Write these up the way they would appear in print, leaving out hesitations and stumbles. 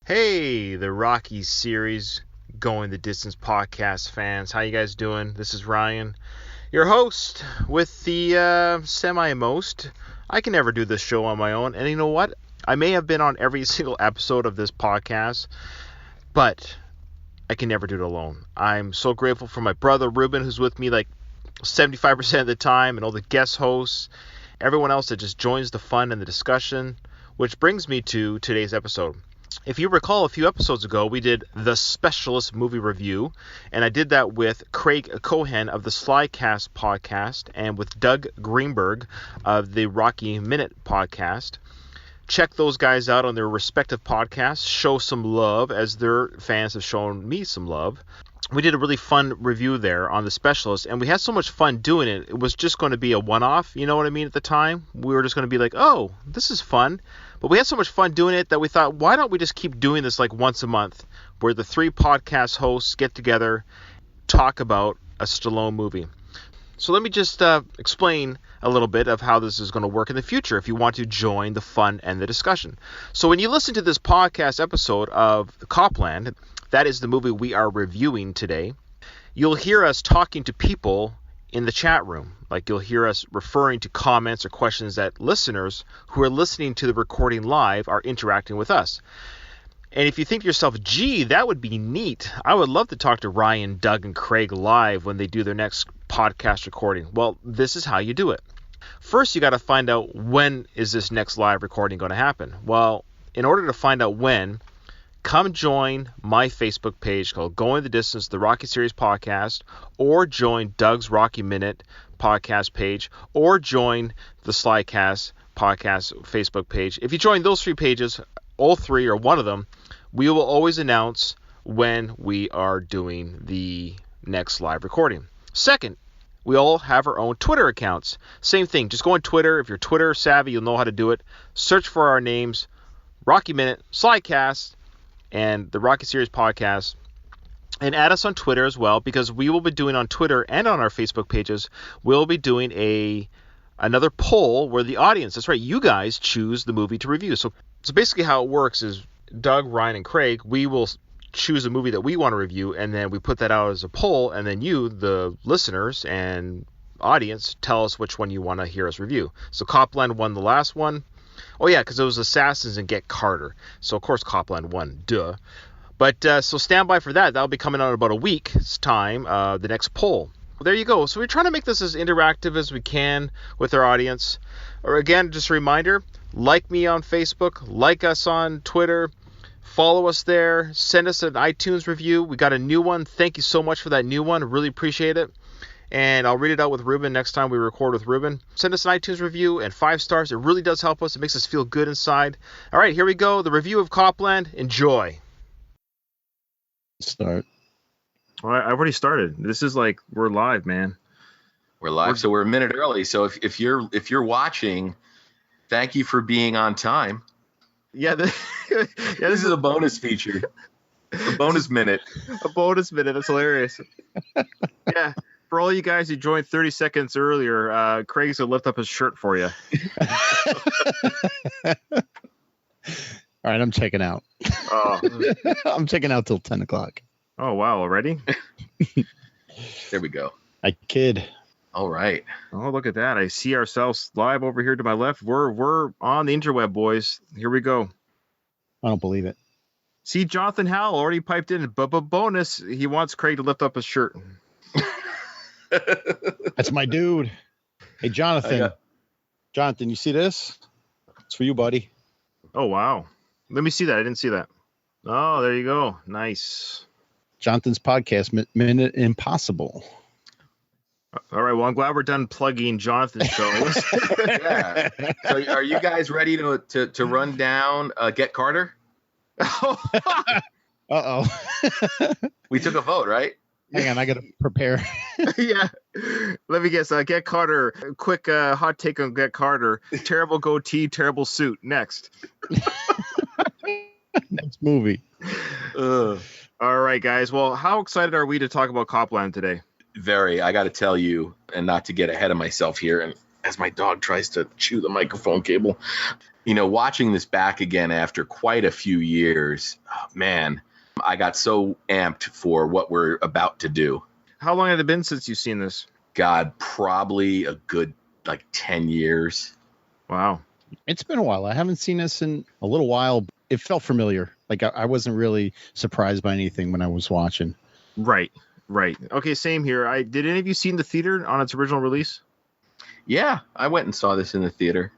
Hey, the Rocky series Going the Distance podcast fans. How you guys doing? This is Ryan, your host with the semi-most. I can never do this show on my own. And you know what? I may have been on every single episode of this podcast, but I can never do it alone. I'm so grateful for my brother Ruben, who's with me like 75% of the time, and all the guest hosts, everyone else that just joins the fun and the discussion, which brings me to today's episode. If you recall, a few episodes ago, we did the Specialist movie review, and I did that with Craig Cohen of the Slycast podcast and with Doug Greenberg of the Rocky Minute podcast. Check those guys out on their respective podcasts. Show some love, as their fans have shown me some love. We did a really fun review there on the Specialist, and we had so much fun doing it. It was just going to be a one-off, you know what I mean, at the time. We were just going to be like, oh, this is fun. But we had so much fun doing it that we thought, why don't we just keep doing this like once a month, where the three podcast hosts get together, talk about a Stallone movie. So let me just explain a little bit of how this is going to work in the future if you want to join the fun and the discussion. So when you listen to this podcast episode of Copland, that is the movie we are reviewing today, you'll hear us talking to people in the chat room. Like, you'll hear us referring to comments or questions that listeners who are listening to the recording live are interacting with us. And if you think to yourself, gee, that would be neat, I would love to talk to Ryan, Doug, and Craig live when they do their next podcast recording. Well, this is how you do it. First, you got to find out, when is this next live recording going to happen? Well, in order to find out when, come join my Facebook page called Going the Distance, the Rocky Series podcast, or join Doug's Rocky Minute podcast page, or join the Slycast podcast Facebook page. If you join those three pages, all three or one of them, we will always announce when we are doing the next live recording. Second, we all have our own Twitter accounts. Same thing, just go on Twitter. If you're Twitter savvy, you'll know how to do it. Search for our names, Rocky Minute, Slycast, and the Rocky Series podcast, and add us on Twitter as well, because we will be doing on Twitter and on our Facebook pages, we'll be doing another poll where the audience, that's right, you guys choose the movie to review. So basically how it works is Doug, Ryan, and Craig, we will choose a movie that we want to review, and then we put that out as a poll, and then you, the listeners and audience, tell us which one you want to hear us review. So Copland won the last one. Oh, yeah, because it was Assassins and Get Carter. So, of course, Copland won. Duh. But, so stand by for that. That'll be coming out in about a week's time, the next poll. Well, there you go. So we're trying to make this as interactive as we can with our audience. Or, again, just a reminder, like me on Facebook, like us on Twitter, follow us there, send us an iTunes review. We got a new one. Thank you so much for that new one. Really appreciate it. And I'll read it out with Ruben next time we record with Ruben. Send us an iTunes review and 5 stars. It really does help us. It makes us feel good inside. All right, here we go. The review of Copland. Enjoy. Start. Well, I've already started. This is like, we're live, man. We're live, so we're a minute early. So if you're watching, thank you for being on time. Yeah, This is a bonus feature. A bonus minute. A bonus minute. That's hilarious. Yeah. For all you guys who joined 30 seconds earlier, Craig's going to lift up his shirt for you. All right, I'm checking out. Oh. I'm checking out till 10 o'clock. Oh, wow. Already? There we go. I kid. All right. Oh, look at that. I see ourselves live over here to my left. We're on the interweb, boys. Here we go. I don't believe it. See, Jonathan Howell already piped in. But bonus, he wants Craig to lift up his shirt. That's my dude. Hey, Jonathan. Jonathan, you see this? It's for you, buddy. Oh, wow. Let me see that. I didn't see that. Oh, there you go. Nice. Jonathan's podcast, Minute Impossible. All right. Well, I'm glad we're done plugging Jonathan's shows. Yeah. So are you guys ready to run down Get Carter? Uh-oh. We took a vote, right? Hang on, I got to prepare. Yeah. Let me guess. Get Carter. Quick hot take on Get Carter. Terrible goatee, terrible suit. Next. Next movie. All right, guys. Well, how excited are we to talk about Copland today? Very. I got to tell you, and not to get ahead of myself here, and as my dog tries to chew the microphone cable, watching this back again after quite a few years, man, I got so amped for what we're about to do. How long had it been since you've seen this? God, probably a good 10 years. Wow. It's been a while. I haven't seen this in a little while. It felt familiar. Like I wasn't really surprised by anything when I was watching. Right. Okay, same here. Did any of you see in the theater on its original release? Yeah, I went and saw this in the theater.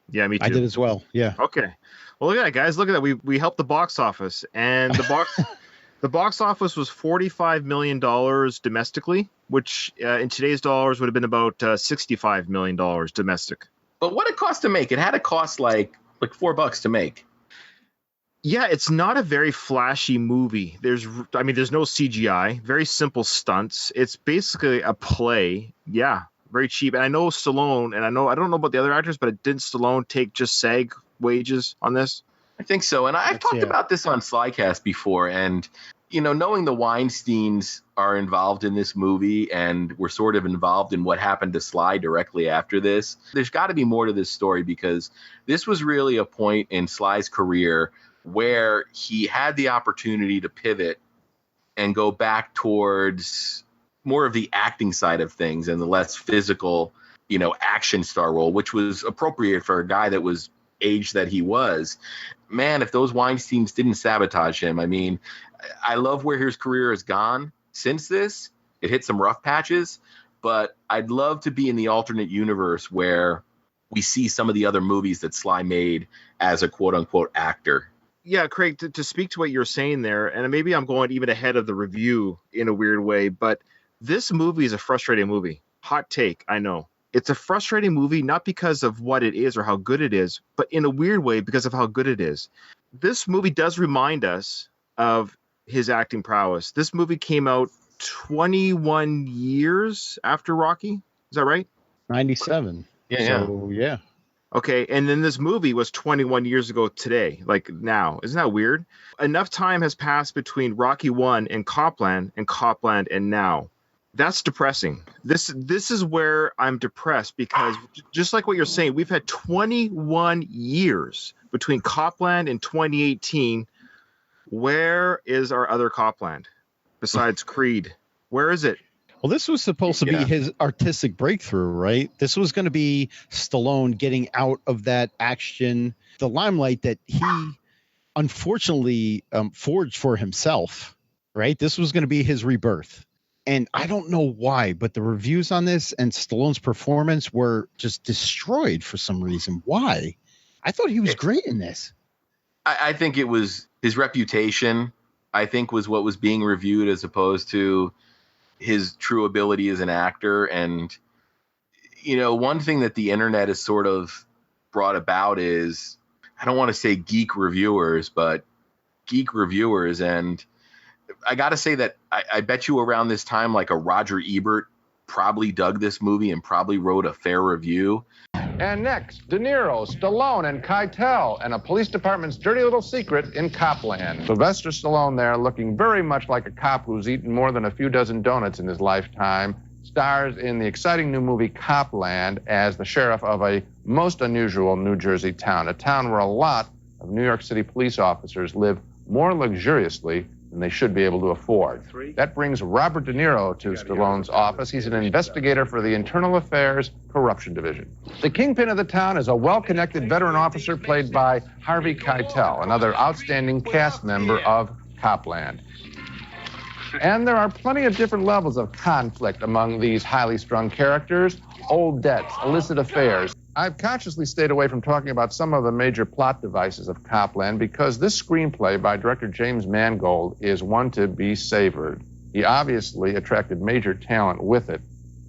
Yeah, me too. I did as well. Yeah. Okay. Well, look at that, guys. Look at that. We helped the box office, and the box office was $45 million domestically, which in today's dollars would have been about $65 million domestic. But what it cost to make? It had to cost like $4 to make. Yeah, it's not a very flashy movie. There's no CGI, very simple stunts. It's basically a play. Yeah, very cheap. And I know Stallone, and I don't know about the other actors, but didn't Stallone take just SAG wages on this? I think so. And I've talked about this on Slycast before, and knowing the Weinsteins are involved in this movie and were sort of involved in what happened to Sly directly after this, there's got to be more to this story, because this was really a point in Sly's career where he had the opportunity to pivot and go back towards more of the acting side of things and the less physical, action star role, which was appropriate for a guy that was age that he was. Man, if those Weinsteins didn't sabotage him, I mean, I love where his career has gone since this. It hit some rough patches, but I'd love to be in the alternate universe where we see some of the other movies that Sly made as a quote unquote actor. Yeah, Craig, to speak to what you're saying there, and maybe I'm going even ahead of the review in a weird way, but this movie is a frustrating movie. Hot take, I know. It's a frustrating movie, not because of what it is or how good it is, but in a weird way because of how good it is. This movie does remind us of his acting prowess. This movie came out 21 years after Rocky. Is that right? 97. Yeah. Okay, and then this movie was 21 years ago today, like now. Isn't that weird? Enough time has passed between Rocky 1 and Copland and now. That's depressing. This is where I'm depressed, because just like what you're saying, we've had 21 years between Copland and 2018. Where is our other Copland besides Creed? Where is it? Well, this was supposed to be his artistic breakthrough, right? This was going to be Stallone getting out of that action, the limelight that he unfortunately forged for himself, right? This was going to be his rebirth. And I don't know why, but the reviews on this and Stallone's performance were just destroyed for some reason. Why? I thought he was great in this. I think it was his reputation, I think, was what was being reviewed as opposed to his true ability as an actor. And, one thing that the internet has sort of brought about is, I don't want to say geek reviewers, but geek reviewers. And I got to say that I bet you around this time, like a Roger Ebert probably dug this movie and probably wrote a fair review. And next, De Niro, Stallone, and Keitel, and a police department's dirty little secret in Copland. Sylvester Stallone there, looking very much like a cop who's eaten more than a few dozen donuts in his lifetime, stars in the exciting new movie Copland as the sheriff of a most unusual New Jersey town, a town where a lot of New York City police officers live more luxuriously than they should be able to afford. That brings Robert De Niro to Stallone's office. He's an investigator for the Internal Affairs Corruption Division. The kingpin of the town is a well-connected veteran officer played by Harvey Keitel, another outstanding cast member of Copland. And there are plenty of different levels of conflict among these highly strung characters. Old debts, illicit affairs. I've consciously stayed away from talking about some of the major plot devices of Copland because this screenplay by director James Mangold is one to be savored. He obviously attracted major talent with it,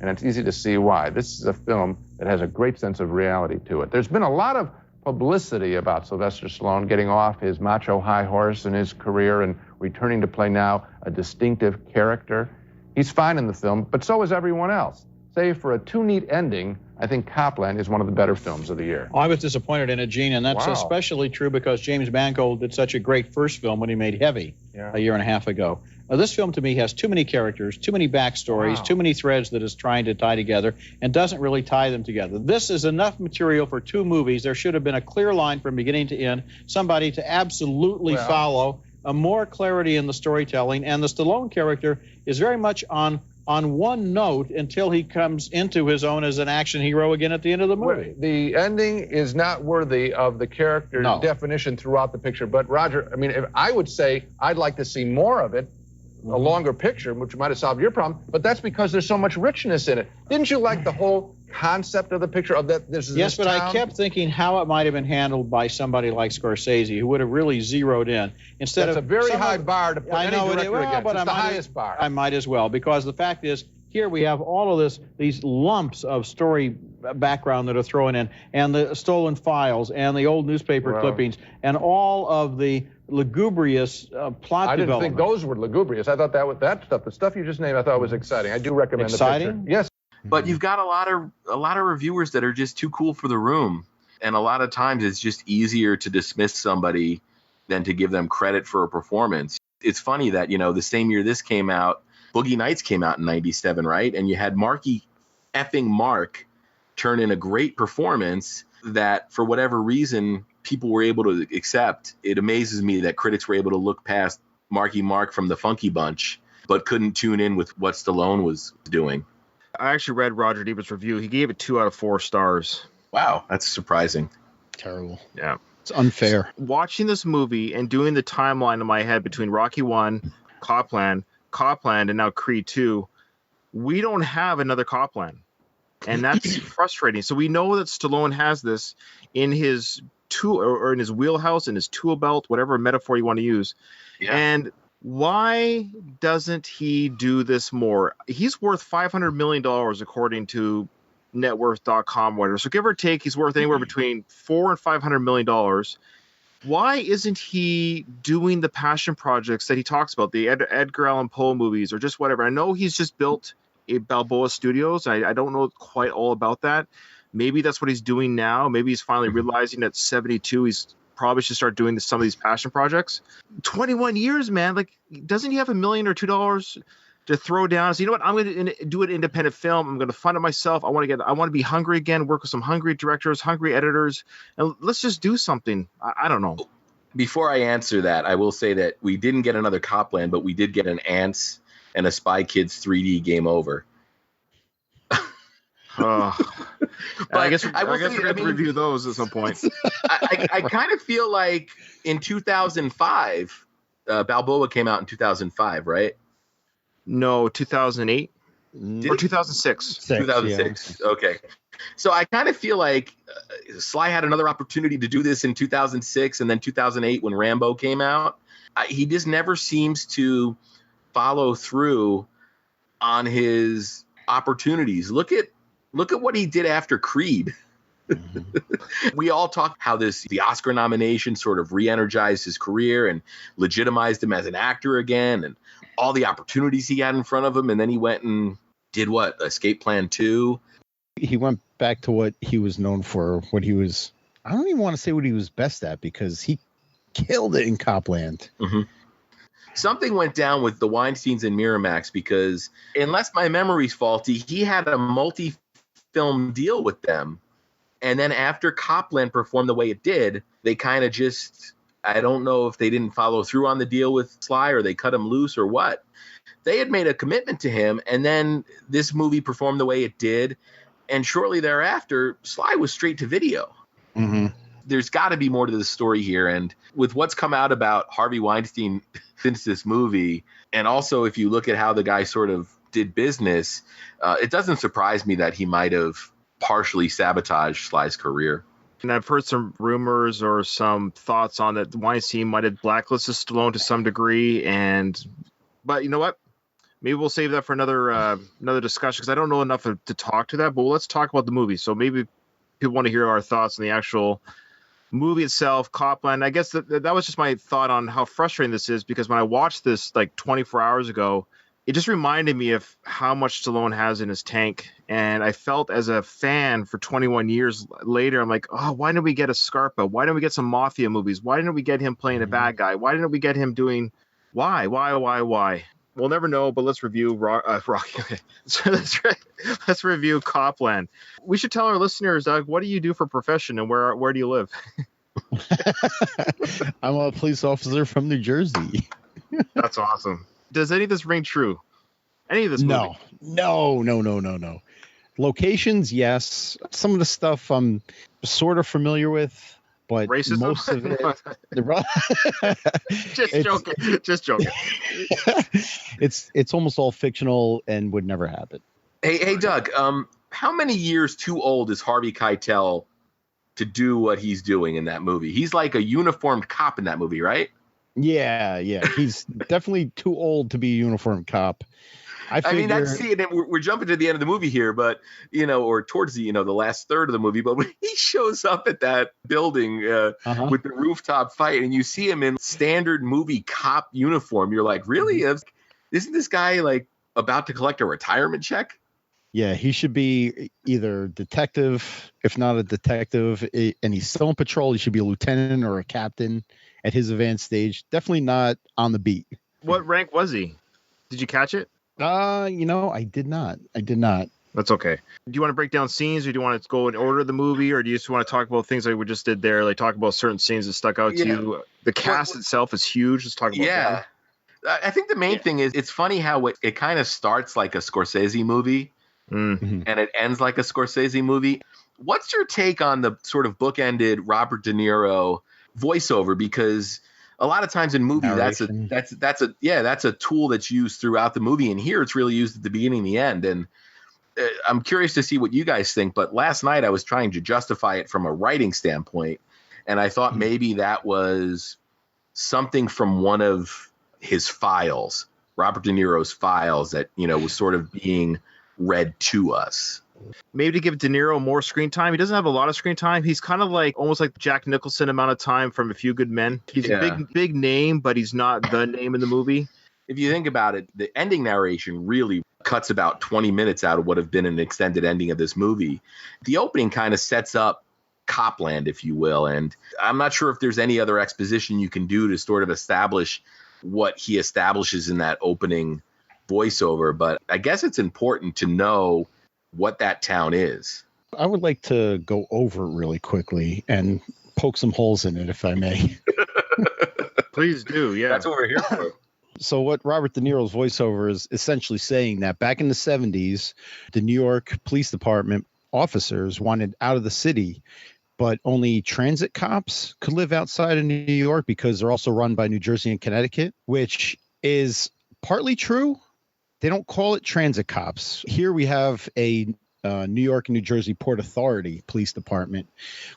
and it's easy to see why. This is a film that has a great sense of reality to it. There's been a lot of publicity about Sylvester Stallone getting off his macho high horse in his career and returning to play now a distinctive character. He's fine in the film, but so is everyone else. Save for a too neat ending, I think Copland is one of the better films of the year. I was disappointed in it, Gene, and that's especially true because James Mangold did such a great first film when he made Heavy a year and a half ago. This film, to me, has too many characters, too many backstories, too many threads that it's trying to tie together, and doesn't really tie them together. This is enough material for 2 movies. There should have been a clear line from beginning to end, somebody to absolutely follow, more clarity in the storytelling, and the Stallone character is very much on one note until he comes into his own as an action hero again at the end of the movie. The ending is not worthy of the character definition throughout the picture. But Roger, I mean, I would say I'd like to see more of it, a longer picture, which might have solved your problem. But that's because there's so much richness in it. Didn't you like the whole concept of the picture of that? Yes, but I kept thinking how it might have been handled by somebody like Scorsese, who would have really zeroed in instead That's of a very high bar to put any director against. But it's the highest bar. I might as well, because the fact is, here we have all of these lumps of story background that are thrown in, and the stolen files, and the old newspaper clippings, and all of the lugubrious plot development. I didn't think those were lugubrious. I thought that stuff, the stuff you just named, I thought was exciting. I do recommend the picture. Yes. But you've got a lot of reviewers that are just too cool for the room, and a lot of times it's just easier to dismiss somebody than to give them credit for a performance. It's funny that, the same year this came out, Boogie Nights came out in '97, right? And you had Marky effing Mark turn in a great performance that, for whatever reason, people were able to accept. It amazes me that critics were able to look past Marky Mark from the Funky Bunch, but couldn't tune in with what Stallone was doing. I actually read Roger Ebert's review. He gave it 2 out of 4 stars. Wow, that's surprising. Terrible. Yeah. It's unfair. Watching this movie and doing the timeline in my head between Rocky 1, Copland, and now Creed 2, we don't have another Copland. And that's frustrating. So we know that Stallone has this in his tool, or in his wheelhouse, in his tool belt, whatever metaphor you want to use. Yeah. And why doesn't he do this more? He's worth $500 million according to networth.com, whatever. So give or take, he's worth anywhere between $400 and $500 million. Why isn't he doing the passion projects that he talks about, the Edgar Allan Poe movies, or just whatever? I know he's just built a Balboa Studios. I don't know quite all about that. Maybe that's what he's doing now. Maybe he's finally realizing at 72 he's probably should start doing some of these passion projects. 21 years, man. Like, doesn't he have $1 million or $2 to throw down? So, you know what? I'm going to do an independent film. I'm going to fund it myself. I want to be hungry again, work with some hungry directors, hungry editors, and let's just do something. I don't know. Before I answer that, I will say that we didn't get another Copland, but we did get an Ants and a Spy Kids 3D Game Over. I guess we're going to review those at some point. I kind of feel like in 2005, Balboa came out in 2005, right? No, 2008 or 2006. 2006. Yeah. Okay. So I kind of feel like Sly had another opportunity to do this in 2006 and then 2008 when Rambo came out. He just never seems to follow through on his opportunities. Look at what he did after Creed. Mm-hmm. We all talk how the Oscar nomination sort of re-energized his career and legitimized him as an actor again, and all the opportunities he had in front of him. And then he went and did what? Escape Plan 2. He went back to what he was known for, I don't even want to say what he was best at, because he killed it in Copland. Mm-hmm. Something went down with the Weinsteins and Miramax, because unless my memory's faulty, he had a multi-film deal with them. And then after Copland performed the way it did, they kind of just, I don't know if they didn't follow through on the deal with Sly or they cut him loose or what. They had made a commitment to him, and then this movie performed the way it did. And shortly thereafter, Sly was straight to video. Mm-hmm. There's got to be more to the story here. And with what's come out about Harvey Weinstein since this movie, and also if you look at how the guy sort of did business, it doesn't surprise me that he might have partially sabotaged Sly's career. And I've heard some rumors or some thoughts on that Weinstein might have blacklisted Stallone to some degree. But you know what? Maybe we'll save that for another discussion, because I don't know enough to talk to that. But let's talk about the movie. So maybe people want to hear our thoughts on the actual movie itself, Copland. I guess that was just my thought on how frustrating this is, because when I watched this like 24 hours ago, it just reminded me of how much Stallone has in his tank. And I felt as a fan for 21 years later, I'm like, oh, why didn't we get a Scarpa? Why didn't we get some Mafia movies? Why didn't we get him playing a bad guy? Why didn't we get him doing... Why? We'll never know, but let's review Rocky. So let's review Copland. We should tell our listeners, Doug, what do you do for profession and where do you live? I'm a police officer from New Jersey. That's awesome. Does any of this ring true? Any of this movie? No. Locations, yes. Some of the stuff I'm sort of familiar with. But racism? Most of it, just joking. It's almost all fictional and would never happen. Hey, Doug. How many years too old is Harvey Keitel to do what he's doing in that movie? He's like a uniformed cop in that movie, right? Yeah. He's definitely too old to be a uniformed cop. I mean, that's it. We're jumping to the end of the movie here, but or towards the the last third of the movie. But when he shows up at that building with the rooftop fight, and you see him in standard movie cop uniform, you're like, really? Isn't this guy like about to collect a retirement check? Yeah, he should be either detective, if not a detective, and he's still on patrol. He should be a lieutenant or a captain at his advanced stage. Definitely not on the beat. What rank was he? Did you catch it? I did not. That's okay. Do you want to break down scenes, or do you want to go in order of the movie, or do you just want to talk about things like we just did there, like talk about certain scenes that stuck out to you? The cast itself is huge. Let's talk about that. I think the main thing is it's funny how it kind of starts like a Scorsese movie and it ends like a Scorsese movie. What's your take on the sort of bookended Robert De Niro voiceover? Because a lot of times in movies, that's a tool that's used throughout the movie, and here it's really used at the beginning and the end. And I'm curious to see what you guys think. But last night I was trying to justify it from a writing standpoint, and I thought maybe that was something from one of his files, Robert De Niro's files, that was sort of being read to us. Maybe to give De Niro more screen time. He doesn't have a lot of screen time. He's kind of like almost like Jack Nicholson amount of time from A Few Good Men. He's a big name, but he's not the name in the movie. If you think about it, the ending narration really cuts about 20 minutes out of what have been an extended ending of this movie. The opening kind of sets up Copland, if you will, and I'm not sure if there's any other exposition you can do to sort of establish what he establishes in that opening voiceover, but I guess it's important to know what that town is. I would like to go over it really quickly and poke some holes in it, if I may. Please do. Yeah, that's what we're here for. So what Robert De Niro's voiceover is essentially saying that back in the 70s, the New York Police Department officers wanted out of the city, but only transit cops could live outside of New York because they're also run by New Jersey and Connecticut, which is partly true. They don't call it transit cops. Here we have a New York and New Jersey Port Authority Police Department,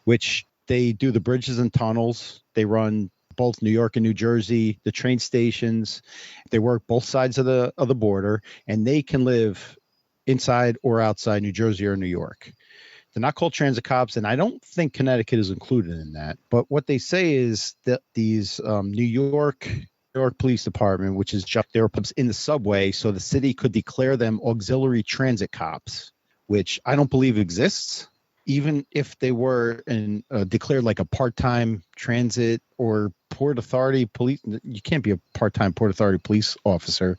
which they do the bridges and tunnels. They run both New York and New Jersey, the train stations. They work both sides of the border, and they can live inside or outside New Jersey or New York. They're not called transit cops, and I don't think Connecticut is included in that. But what they say is that these New York Police Department, which is just their pubs in the subway, so the city could declare them auxiliary transit cops, which I don't believe exists. Even if they were declared like a part-time transit or Port Authority police, you can't be a part-time Port Authority police officer.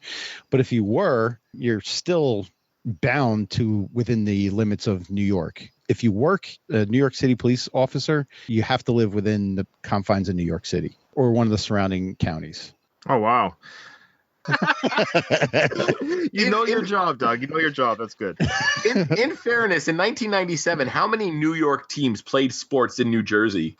But if you were, you're still bound to within the limits of New York. If you work a New York City police officer, you have to live within the confines of New York City or one of the surrounding counties. Oh, wow. You know your job, Doug. You know your job. That's good. In fairness, in 1997, how many New York teams played sports in New Jersey?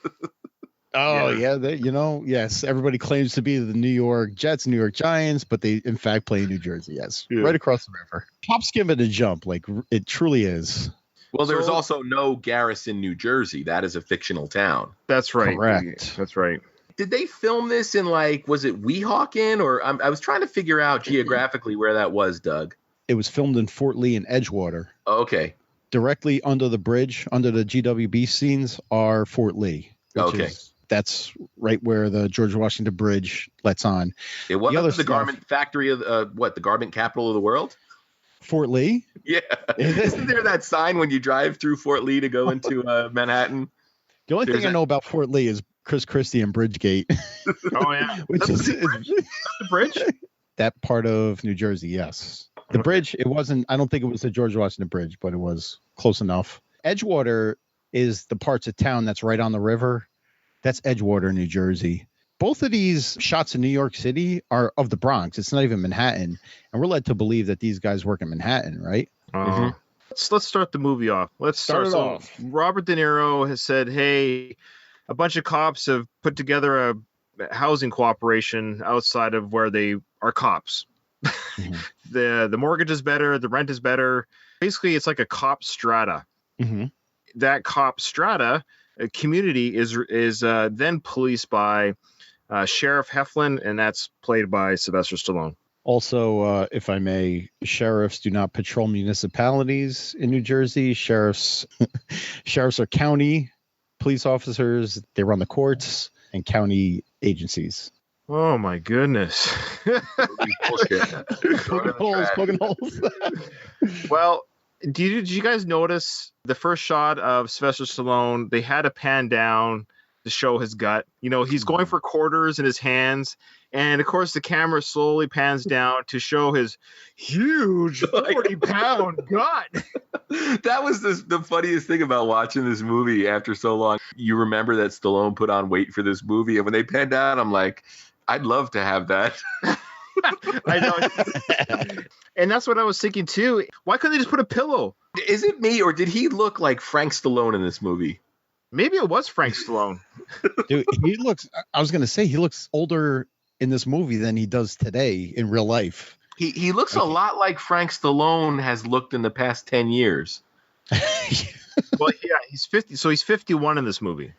Yes. Everybody claims to be the New York Jets, New York Giants, but they in fact play in New Jersey. Yes, right across the river. Hop, skip, and a jump, like it truly is. Well, there's also no Garrison, New Jersey. That is a fictional town. That's right. Correct. That's right. Did they film this in was it Weehawken, or I was trying to figure out geographically where that was, Doug? It was filmed in Fort Lee and Edgewater. Oh, okay. Directly under the bridge, under the GWB scenes, are Fort Lee. That's right where the George Washington Bridge lets on. It wasn't the garment factory of the garment capital of the world? Fort Lee? Yeah. Isn't there that sign when you drive through Fort Lee to go into Manhattan? The only thing I know about Fort Lee is Chris Christie and Bridgegate. Oh, yeah. Which That's the bridge? That part of New Jersey, yes. The bridge, it wasn't, I don't think it was the George Washington Bridge, but it was close enough. Edgewater is the parts of town that's right on the river. That's Edgewater, New Jersey. Both of these shots in New York City are of the Bronx. It's not even Manhattan. And we're led to believe that these guys work in Manhattan, right? Let's start the movie off. Let's start it off. Robert De Niro has said, hey, a bunch of cops have put together a housing cooperation outside of where they are cops. The mortgage is better. The rent is better. Basically, it's like a cop strata. That cop strata community is then policed by Sheriff Heflin, and that's played by Sylvester Stallone. Also, if I may, sheriffs do not patrol municipalities in New Jersey. Sheriffs are county police officers. They run the courts and county agencies. Oh my goodness. Poking holes. Well, did you guys notice the first shot of Sylvester Stallone? They had to pan down to show his gut. You know, he's going for quarters in his hands. And of course, the camera slowly pans down to show his huge 40-pound gut. That was the funniest thing about watching this movie after so long. You remember that Stallone put on weight for this movie. And when they panned down, I'm like, I'd love to have that. I know. And that's what I was thinking, too. Why couldn't they just put a pillow? Is it me, or did he look like Frank Stallone in this movie? Maybe it was Frank Stallone. Dude, he looks older in this movie than he does today in real life. He looks a lot like Frank Stallone has looked in the past 10 years. Well, yeah, he's 50. So he's 51 in this movie.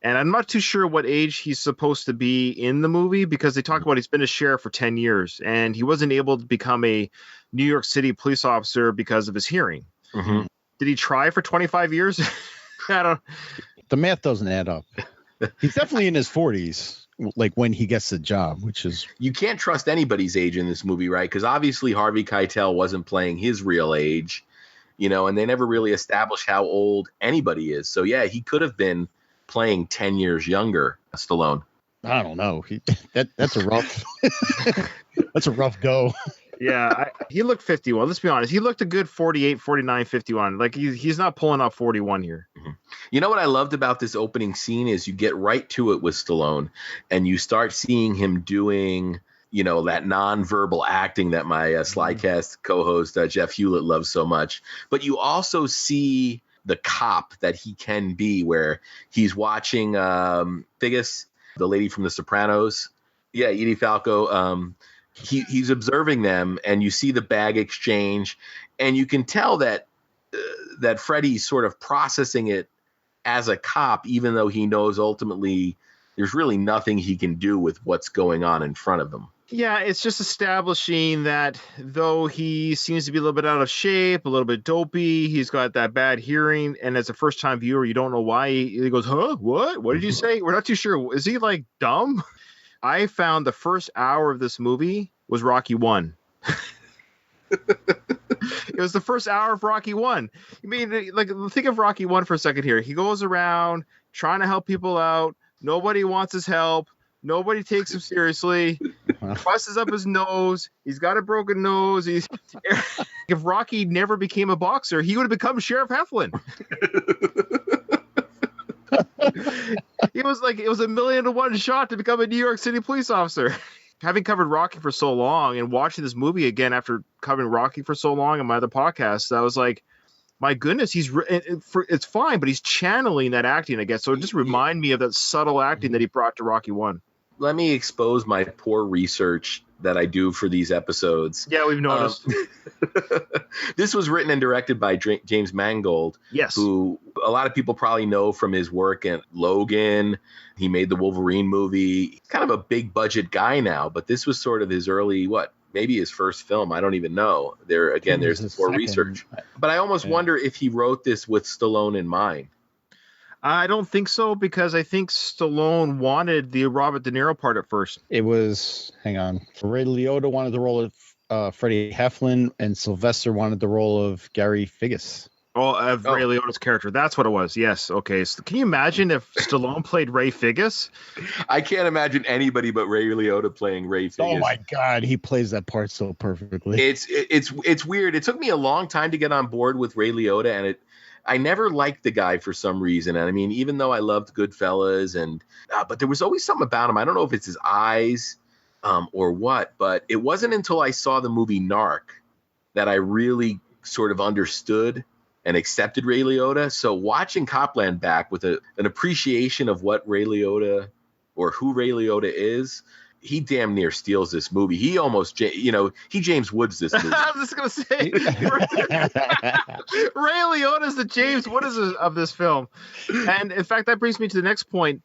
And I'm not too sure what age he's supposed to be in the movie, because they talk about he's been a sheriff for 10 years and he wasn't able to become a New York City police officer because of his hearing. Did he try for 25 years? I don't. The math doesn't add up. He's definitely in his 40s. Like when he gets the job, which is, you can't trust anybody's age in this movie, right? Because obviously Harvey Keitel wasn't playing his real age, you know, and they never really established how old anybody is. So yeah, he could have been playing 10 years younger, Stallone. I don't know. That's a rough that's a rough go. Yeah, he looked 51. Let's be honest. He looked a good 48, 49, 51. Like he's not pulling off 41 here. You know what I loved about this opening scene is you get right to it with Stallone and you start seeing him doing, you know, that nonverbal acting that my Slycast co-host Jeff Hewlett loves so much. But you also see the cop that he can be, where he's watching Figgis, the lady from The Sopranos. Yeah, Edie Falco. He's observing them, and you see the bag exchange, and you can tell that Freddie's sort of processing it as a cop, even though he knows ultimately there's really nothing he can do with what's going on in front of him. Yeah, it's just establishing that though he seems to be a little bit out of shape, a little bit dopey, he's got that bad hearing, and as a first-time viewer, you don't know why. He goes, huh? What? What did you say? We're not too sure. Is he, like, dumb? I found the first hour of this movie was Rocky 1. It was the first hour of Rocky 1. I mean, like, think of Rocky 1 for a second here. He goes around trying to help people out. Nobody wants his help. Nobody takes him seriously. Busts up his nose. He's got a broken nose. If Rocky never became a boxer, he would have become Sheriff Heflin. It was like it was 1,000,000 to 1 shot to become a New York City police officer. Having covered Rocky for so long and watching this movie again after covering Rocky for so long on my other podcasts, I was like, my goodness, it's fine, but he's channeling that acting again. So it just reminded me of that subtle acting that he brought to Rocky 1. Let me expose my poor research that I do for these episodes. Yeah, we've noticed. This was written and directed by James Mangold. Yes. Who a lot of people probably know from his work in Logan. He made the Wolverine movie. He's kind of a big budget guy now, but this was sort of his early, maybe his first film. I don't even know. There's the poor research. But I almost wonder if he wrote this with Stallone in mind. I don't think so, because I think Stallone wanted the Robert De Niro part at first. It was, hang on, Ray Liotta wanted the role of Freddie Heflin, and Sylvester wanted the role of Gary Figgis. Ray Liotta's character. That's what it was. Yes. Okay. So can you imagine if Stallone played Ray Figgis? I can't imagine anybody but Ray Liotta playing Ray Figgis. Oh my God, he plays that part so perfectly. It's weird. It took me a long time to get on board with Ray Liotta, and I never liked the guy for some reason. And I mean, even though I loved Goodfellas, but there was always something about him. I don't know if it's his eyes or what, but it wasn't until I saw the movie Narc that I really sort of understood and accepted Ray Liotta. So watching Copland back with an appreciation of what Ray Liotta or who Ray Liotta is, he damn near steals this movie. He almost, he James Woods this movie. I was just going to say, Ray Liotta is the James Woods of this film. And in fact, that brings me to the next point.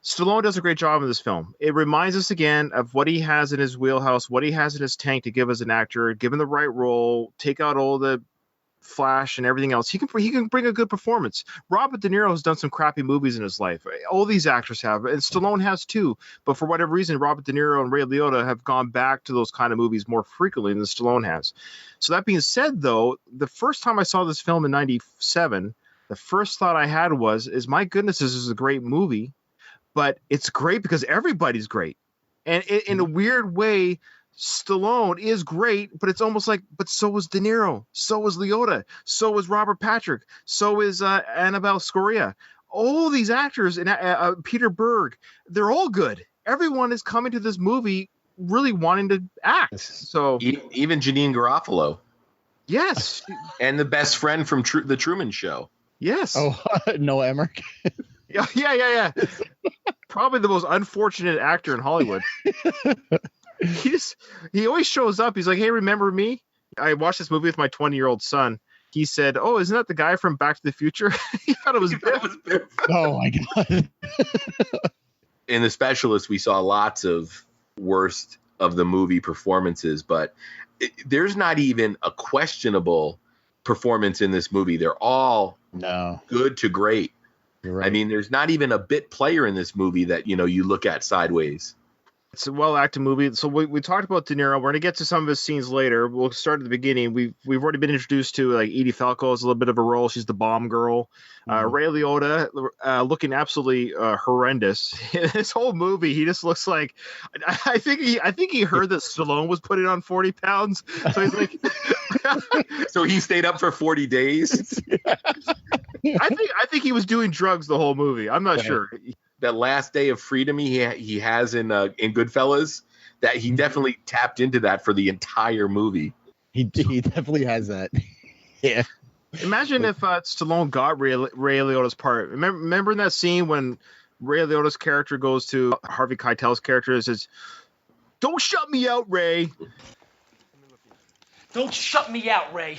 Stallone does a great job in this film. It reminds us again of what he has in his wheelhouse, what he has in his tank to give us an actor, give him the right role, take out all the flash and everything else. He can bring a good performance. Robert De Niro has done some crappy movies in his life. All these actors have, and Stallone has too. But for whatever reason, Robert De Niro and Ray Liotta have gone back to those kind of movies more frequently than Stallone has. So that being said, though, the first time I saw this film in '97, the first thought I had is my goodness, this is a great movie, but it's great because everybody's great. And in a weird way, Stallone is great, but it's almost like, but so was De Niro, so was Liotta, so was Robert Patrick, so is Annabelle Scoria. All these actors and Peter Berg, they're all good. Everyone is coming to this movie really wanting to act. So even Janine Garofalo. Yes. And the best friend from The Truman Show. Yes. Oh, Noah Emmerich. Yeah. Probably the most unfortunate actor in Hollywood. He always shows up. He's like, hey, remember me? I watched this movie with my 20-year-old son. He said, oh, isn't that the guy from Back to the Future? He thought it was Biff. Oh, my God. In The Specialist, we saw lots of worst of the movie performances, but there's not even a questionable performance in this movie. They're all good to great. You're right. I mean, there's not even a bit player in this movie that, you look at sideways. It's a well-acted movie. So we talked about De Niro. We're going to get to some of his scenes later. We'll start at the beginning. We've already been introduced to like Edie Falco as a little bit of a role. She's the bomb girl. Ray Liotta looking absolutely horrendous. This whole movie, he just looks like I think he heard that Stallone was putting on 40 pounds. So he's like, so he stayed up for 40 days. I think he was doing drugs the whole movie. I'm not sure. That last day of freedom he has in Goodfellas, that he definitely tapped into that for the entire movie. He definitely has that. Yeah. Imagine if Stallone got Ray Liotta's part. Remember in that scene when Ray Liotta's character goes to Harvey Keitel's character and says, "Don't shut me out, Ray." Don't shut me out, Ray.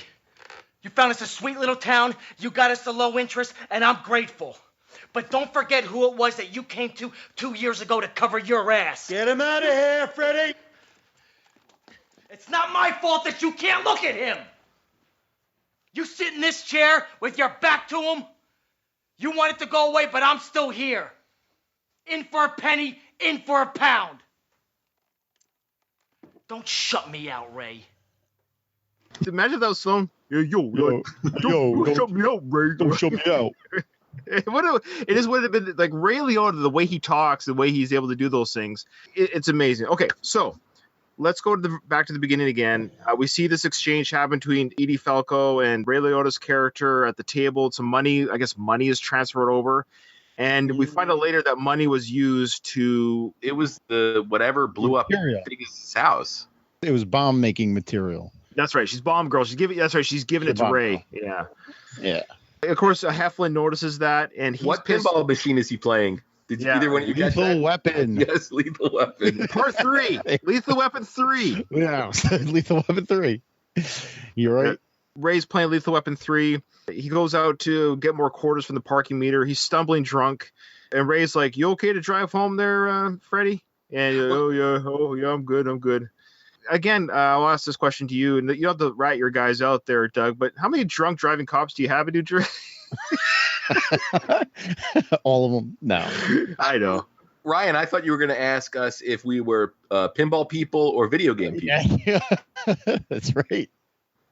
You found us a sweet little town, you got us a low interest, and I'm grateful. But don't forget who it was that you came to 2 years ago to cover your ass. Get him out of here, Freddie. It's not my fault that you can't look at him. You sit in this chair with your back to him. You want it to go away, but I'm still here. In for a penny, in for a pound. Don't shut me out, Ray. Imagine that was Stallone. Don't shut me out, Ray. Don't shut me out. It would have been like Ray Liotta, the way he talks, the way he's able to do those things. It's amazing. Okay, so let's go back to the beginning again. We see this exchange happen between Edie Falco and Ray Liotta's character at the table. Some money, I guess money is transferred over. And we find out later that money was used to... It was the whatever blew up Vegas' house. It was bomb-making material. That's right. She's bomb girl. She's giving it to Ray. Girl. Yeah. Of course, Heflin notices that, and he's what pissed. Pinball machine is he playing? Did either one of you guys? Lethal Weapon. Yes, Lethal Weapon. Part 3. Lethal Weapon 3. Yeah, Lethal Weapon 3. You're right. Ray's playing Lethal Weapon 3. He goes out to get more quarters from the parking meter. He's stumbling drunk, and Ray's like, "You okay to drive home there, Freddie?" And oh yeah, I'm good. Again, I'll ask this question to you, and you don't have to rat your guys out there, Doug, but how many drunk driving cops do you have in New Jersey? All of them? No. I know. Ryan, I thought you were going to ask us if we were pinball people or video game people. Yeah. That's right.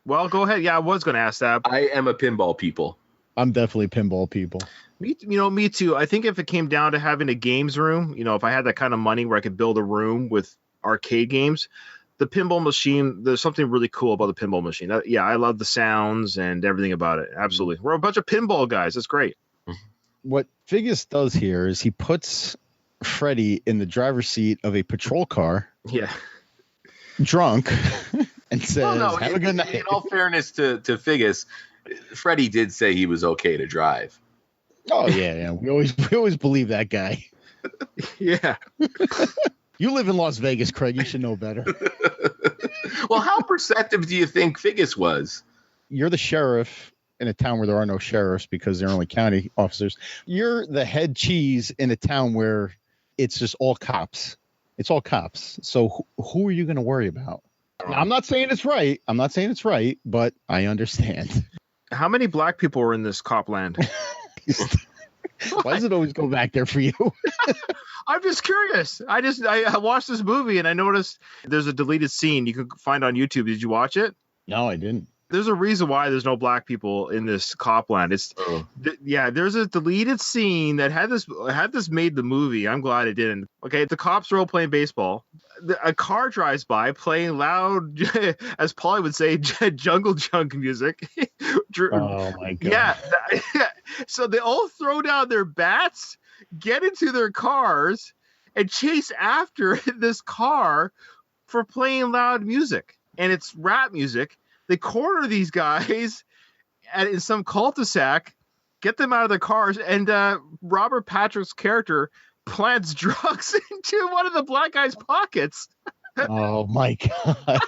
Well, go ahead. Yeah, I was going to ask that. I am a pinball people. I'm definitely pinball people. Me too. I think if it came down to having a games room, if I had that kind of money where I could build a room with arcade games, the pinball machine, there's something really cool about the pinball machine. I love the sounds and everything about it. Absolutely. We're a bunch of pinball guys. That's great. What Figgis does here is he puts Freddy in the driver's seat of a patrol car. Yeah. Drunk. And says, have a good night. In all fairness to Figgis, Freddy did say he was okay to drive. Oh, yeah. We always believe that guy. Yeah. You live in Las Vegas, Craig. You should know better. Well, how perceptive do you think Figgis was? You're the sheriff in a town where there are no sheriffs because they're only county officers. You're the head cheese in a town where it's just all cops. It's all cops. So who are you going to worry about? Now, I'm not saying it's right, but I understand. How many black people were in this Copland? Why does it always go back there for you? I'm just curious. I watched this movie and I noticed there's a deleted scene you can find on YouTube. Did you watch it? No, I didn't. There's a reason why there's no black people in this Copland. There's a deleted scene that had this made the movie. I'm glad it didn't. Okay, the cops are all playing baseball. A car drives by playing loud, as Paulie would say, jungle junk music. Oh my god! Yeah. So they all throw down their bats, get into their cars, and chase after this car for playing loud music, and it's rap music. They corner these guys in some cul-de-sac, get them out of their cars, and Robert Patrick's character plants drugs into one of the black guy's pockets. Oh my god!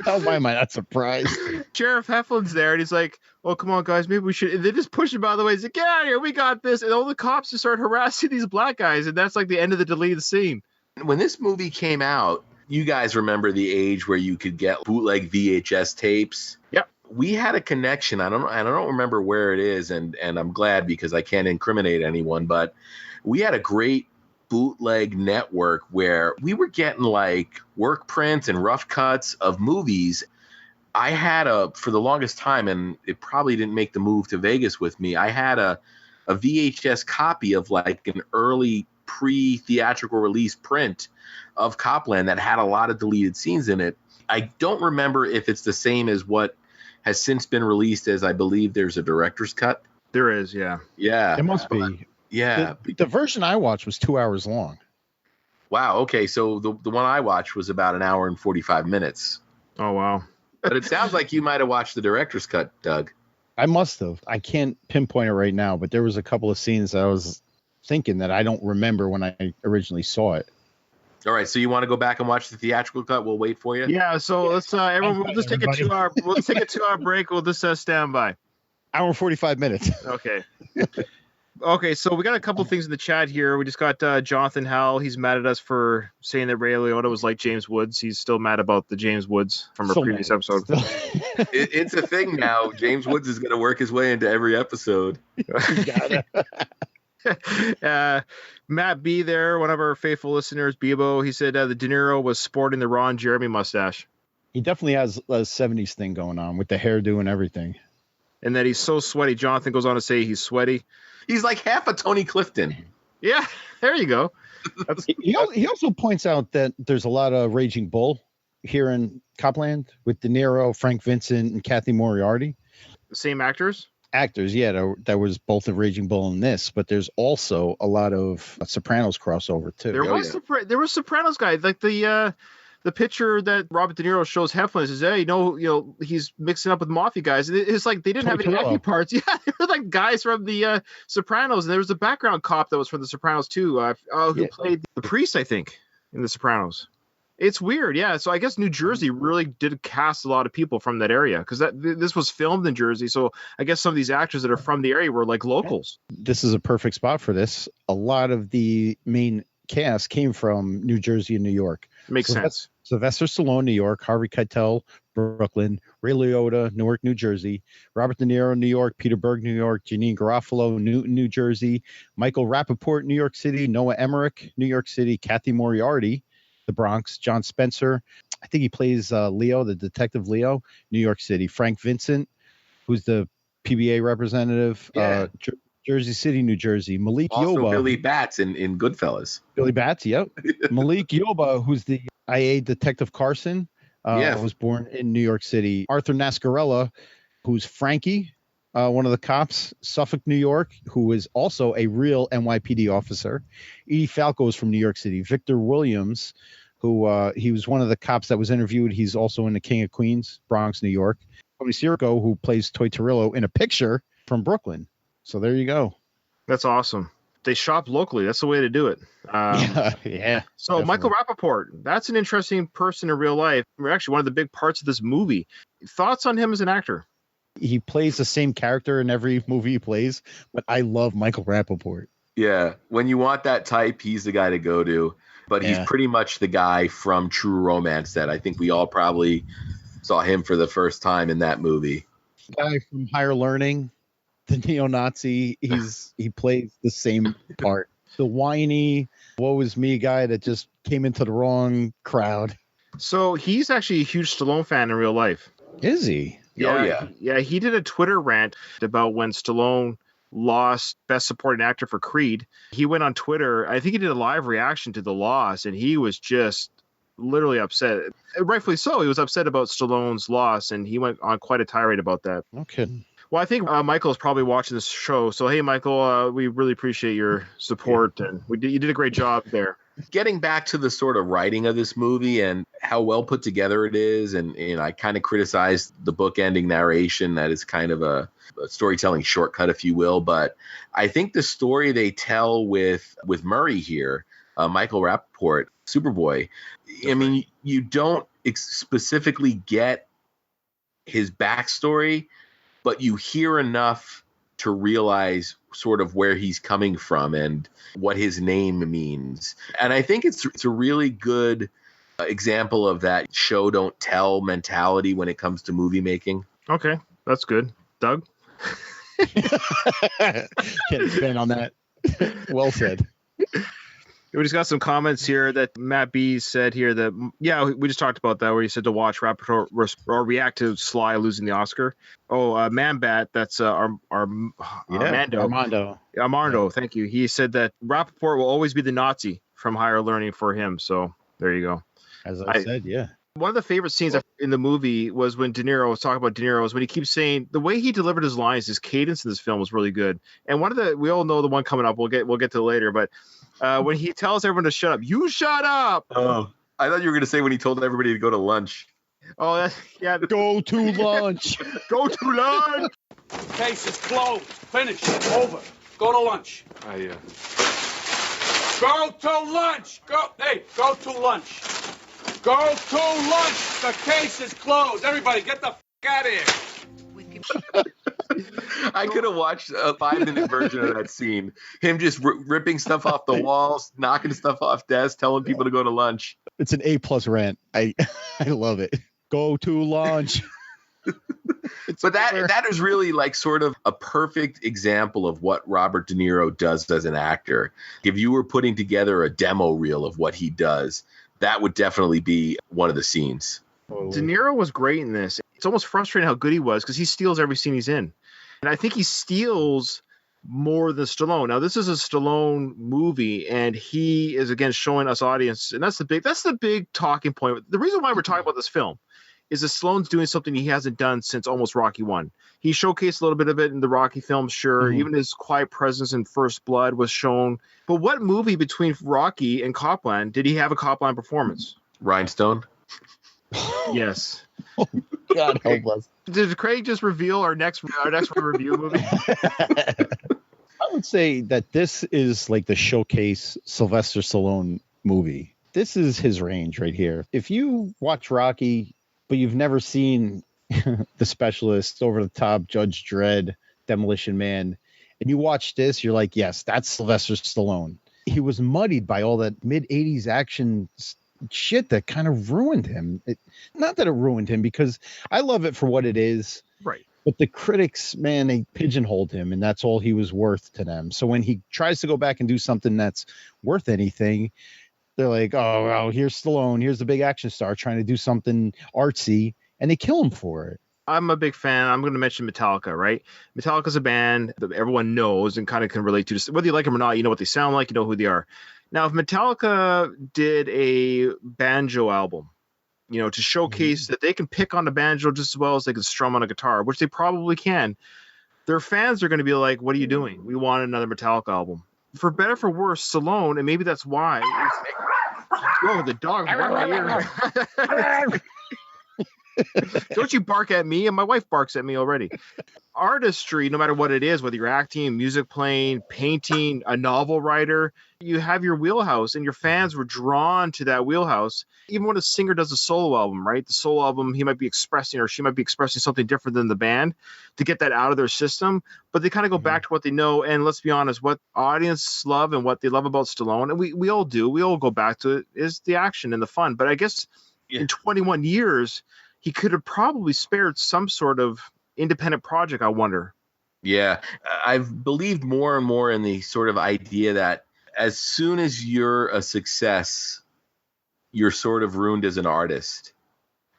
How am I not surprised? Sheriff Heflin's there, and he's like, "Oh, come on, guys, maybe we should." And they just push him out of the way. He's like, "Get out of here, we got this." And all the cops just start harassing these black guys, and that's like the end of the deleted scene. When this movie came out, you guys remember the age where you could get bootleg VHS tapes? Yep. We had a connection. I don't remember where it is, and I'm glad because I can't incriminate anyone, but we had a great bootleg network where we were getting like work prints and rough cuts of movies. I had for the longest time, and it probably didn't make the move to Vegas with me, I had a VHS copy of like an early pre-theatrical release print of Copland that had a lot of deleted scenes in it. I don't remember if it's the same as what has since been released, as I believe there's a director's cut. There is, yeah. Yeah. It must be. Yeah. The version I watched was 2 hours long. Wow. Okay. So the one I watched was about an hour and 45 minutes. Oh, wow. But it sounds like you might have watched the director's cut, Doug. I must have. I can't pinpoint it right now, but there was a couple of scenes that I was thinking that I don't remember when I originally saw it. All right. So you want to go back and watch the theatrical cut? We'll wait for you. Yeah. So let's everyone. We'll just take a 2 hour. We'll just take a 2 hour break. We'll just stand by. Hour and 45 minutes. Okay. Okay, so we got a couple things in the chat here. We just got Jonathan Howell. He's mad at us for saying that Ray Liotta was like James Woods. He's still mad about the James Woods from our previous episode. It's a thing now. James Woods is going to work his way into every episode. Matt B there, one of our faithful listeners, Bebo, he said the De Niro was sporting the Ron Jeremy mustache. He definitely has a 70s thing going on with the hairdo and everything. And that he's so sweaty. Jonathan goes on to say he's sweaty. He's like half a Tony Clifton. Yeah, there you go. He also points out that there's a lot of Raging Bull here in Copland with De Niro, Frank Vincent, and Kathy Moriarty. The same actors? Actors, yeah. That was both of Raging Bull in this, but there's also a lot of Sopranos crossover, too. There was Sopranos guy. Like the picture that Robert De Niro shows Heflin says, hey, he's mixing up with mafia guys. It's like they didn't have any acting parts. Yeah, they were like guys from the Sopranos. And there was a background cop that was from the Sopranos too, who played the priest, I think, in the Sopranos. It's weird, yeah. So I guess New Jersey really did cast a lot of people from that area because this was filmed in Jersey. So I guess some of these actors that are from the area were like locals. This is a perfect spot for this. A lot of the main cast came from New Jersey and New York. Makes sense. Sylvester Stallone, New York. Harvey Keitel, Brooklyn. Ray Liotta, Newark, New Jersey. Robert De Niro, New York. Peter Berg, New York. Janine Garofalo, Newton, New Jersey. Michael Rappaport, New York City. Noah Emmerich, New York City. Kathy Moriarty, the Bronx. John Spencer, I think he plays Leo, the detective Leo, New York City. Frank Vincent, who's the PBA representative, Jersey City, New Jersey. Malik Also Yoba. Billy Batts in Goodfellas. Billy Batts, yep. Malik Yoba, who's the IA detective Carson, was born in New York City. Arthur Nascarella, who's Frankie, one of the cops, Suffolk, New York, who is also a real NYPD officer. Edie Falco is from New York City. Victor Williams, who he was one of the cops that was interviewed. He's also in The King of Queens, Bronx, New York. Tony Sirico, who plays Toy Torillo in A Picture from Brooklyn. So there you go. That's awesome. They shop locally. That's the way to do it. Yeah. So definitely. Michael Rappaport, that's an interesting person in real life. Actually, one of the big parts of this movie. Thoughts on him as an actor? He plays the same character in every movie he plays, but I love Michael Rappaport. Yeah. When you want that type, he's the guy to go to. But he's pretty much the guy from True Romance that I think we all probably saw him for the first time in that movie. Guy from Higher Learning, the neo-Nazi, he plays the same part. The whiny, woe is me guy that just came into the wrong crowd. So he's actually a huge Stallone fan in real life. Is he? Yeah, he did a Twitter rant about when Stallone lost Best Supporting Actor for Creed. He went on Twitter. I think he did a live reaction to the loss, and he was just literally upset. Rightfully so. He was upset about Stallone's loss, and he went on quite a tirade about that. No kidding. Well, I think Michael is probably watching this show. So, hey, Michael, we really appreciate your support, and you did a great job there. Getting back to the sort of writing of this movie and how well put together it is, and I kind of criticized the book-ending narration that is kind of a storytelling shortcut, if you will. But I think the story they tell with Murray here, Michael Rappaport, Superboy, I mean, you don't specifically get his backstory, but you hear enough to realize sort of where he's coming from and what his name means. And I think it's a really good example of that show don't tell mentality when it comes to movie making. Okay, that's good. Doug? Can't expand on that. Well said. We just got some comments here that Matt B said here that, we just talked about that, where he said to watch Rappaport or react to Sly losing the Oscar. Oh, Man-Bat, that's Armando. Armando, thank you. He said that Rappaport will always be the Nazi from Higher Learning for him. So there you go. As I said, yeah. One of the favorite scenes in the movie was when De Niro was talking about De Niro, is when he keeps saying the way he delivered his lines, his cadence in this film was really good. And we all know the one coming up. We'll get to it later, but when he tells everyone to shut up, you shut up. Oh, I thought you were going to say when he told everybody to go to lunch. Oh, yeah. Go to lunch. Go to lunch. Case is closed. Finished. Over. Go to lunch. Go to lunch. Go to lunch. Go to lunch. The case is closed. Everybody, get the out of here. I could have watched a 5-minute version of that scene. Him just ripping stuff off the walls, knocking stuff off desks, telling people to go to lunch. It's an A+ rant. I love it. Go to lunch. But that is really like sort of a perfect example of what Robert De Niro does as an actor. If you were putting together a demo reel of what he does, that would definitely be one of the scenes. De Niro was great in this. It's almost frustrating how good he was because he steals every scene he's in. And I think he steals more than Stallone. Now, this is a Stallone movie, and he is, again, showing us audience. And that's the big talking point. The reason why we're talking about this film is that Stallone's doing something he hasn't done since almost Rocky 1. He showcased a little bit of it in the Rocky films, sure. Mm-hmm. Even his quiet presence in First Blood was shown. But what movie between Rocky and Copland did he have a Copland performance? Rhinestone? Yes. God help us. Did Craig just reveal our next review movie? I would say that this is like the showcase Sylvester Stallone movie. This is his range right here. If you watch Rocky, but you've never seen The Specialist, Over the Top, Judge Dredd, Demolition Man, and you watch this, you're like, yes, that's Sylvester Stallone. He was muddied by all that mid-'80s action shit that kind of ruined him. Not that it ruined him, because I love it for what it is. Right. But the critics, man, they pigeonholed him, and that's all he was worth to them. So when he tries to go back and do something that's worth anything, They're like, oh, well, here's Stallone. Here's the big action star trying to do something artsy, and they kill him for it. I'm a big fan. I'm going to mention Metallica, right? Metallica's a band that everyone knows and kind of can relate to. Whether you like them or not, you know what they sound like, you know who they are. Now, if Metallica did a banjo album, to showcase that they can pick on the banjo just as well as they can strum on a guitar, which they probably can, their fans are going to be like, what are you doing? We want another Metallica album. For better or for worse, Stallone, and maybe that's why. The dog barked my ear. Don't you bark at me? And my wife barks at me already. Artistry, no matter what it is, whether you're acting, music playing, painting, a novel writer, you have your wheelhouse, and your fans were drawn to that wheelhouse. Even when a singer does a solo album, right? The solo album, he might be expressing or she might be expressing something different than the band to get that out of their system. But they kind of go back to what they know. And let's be honest, what audience love and what they love about Stallone, and we all do, we all go back to it, is the action and the fun. But I guess in 21 years, he could have probably spared some sort of independent project, I wonder. Yeah, I've believed more and more in the sort of idea that as soon as you're a success, you're sort of ruined as an artist,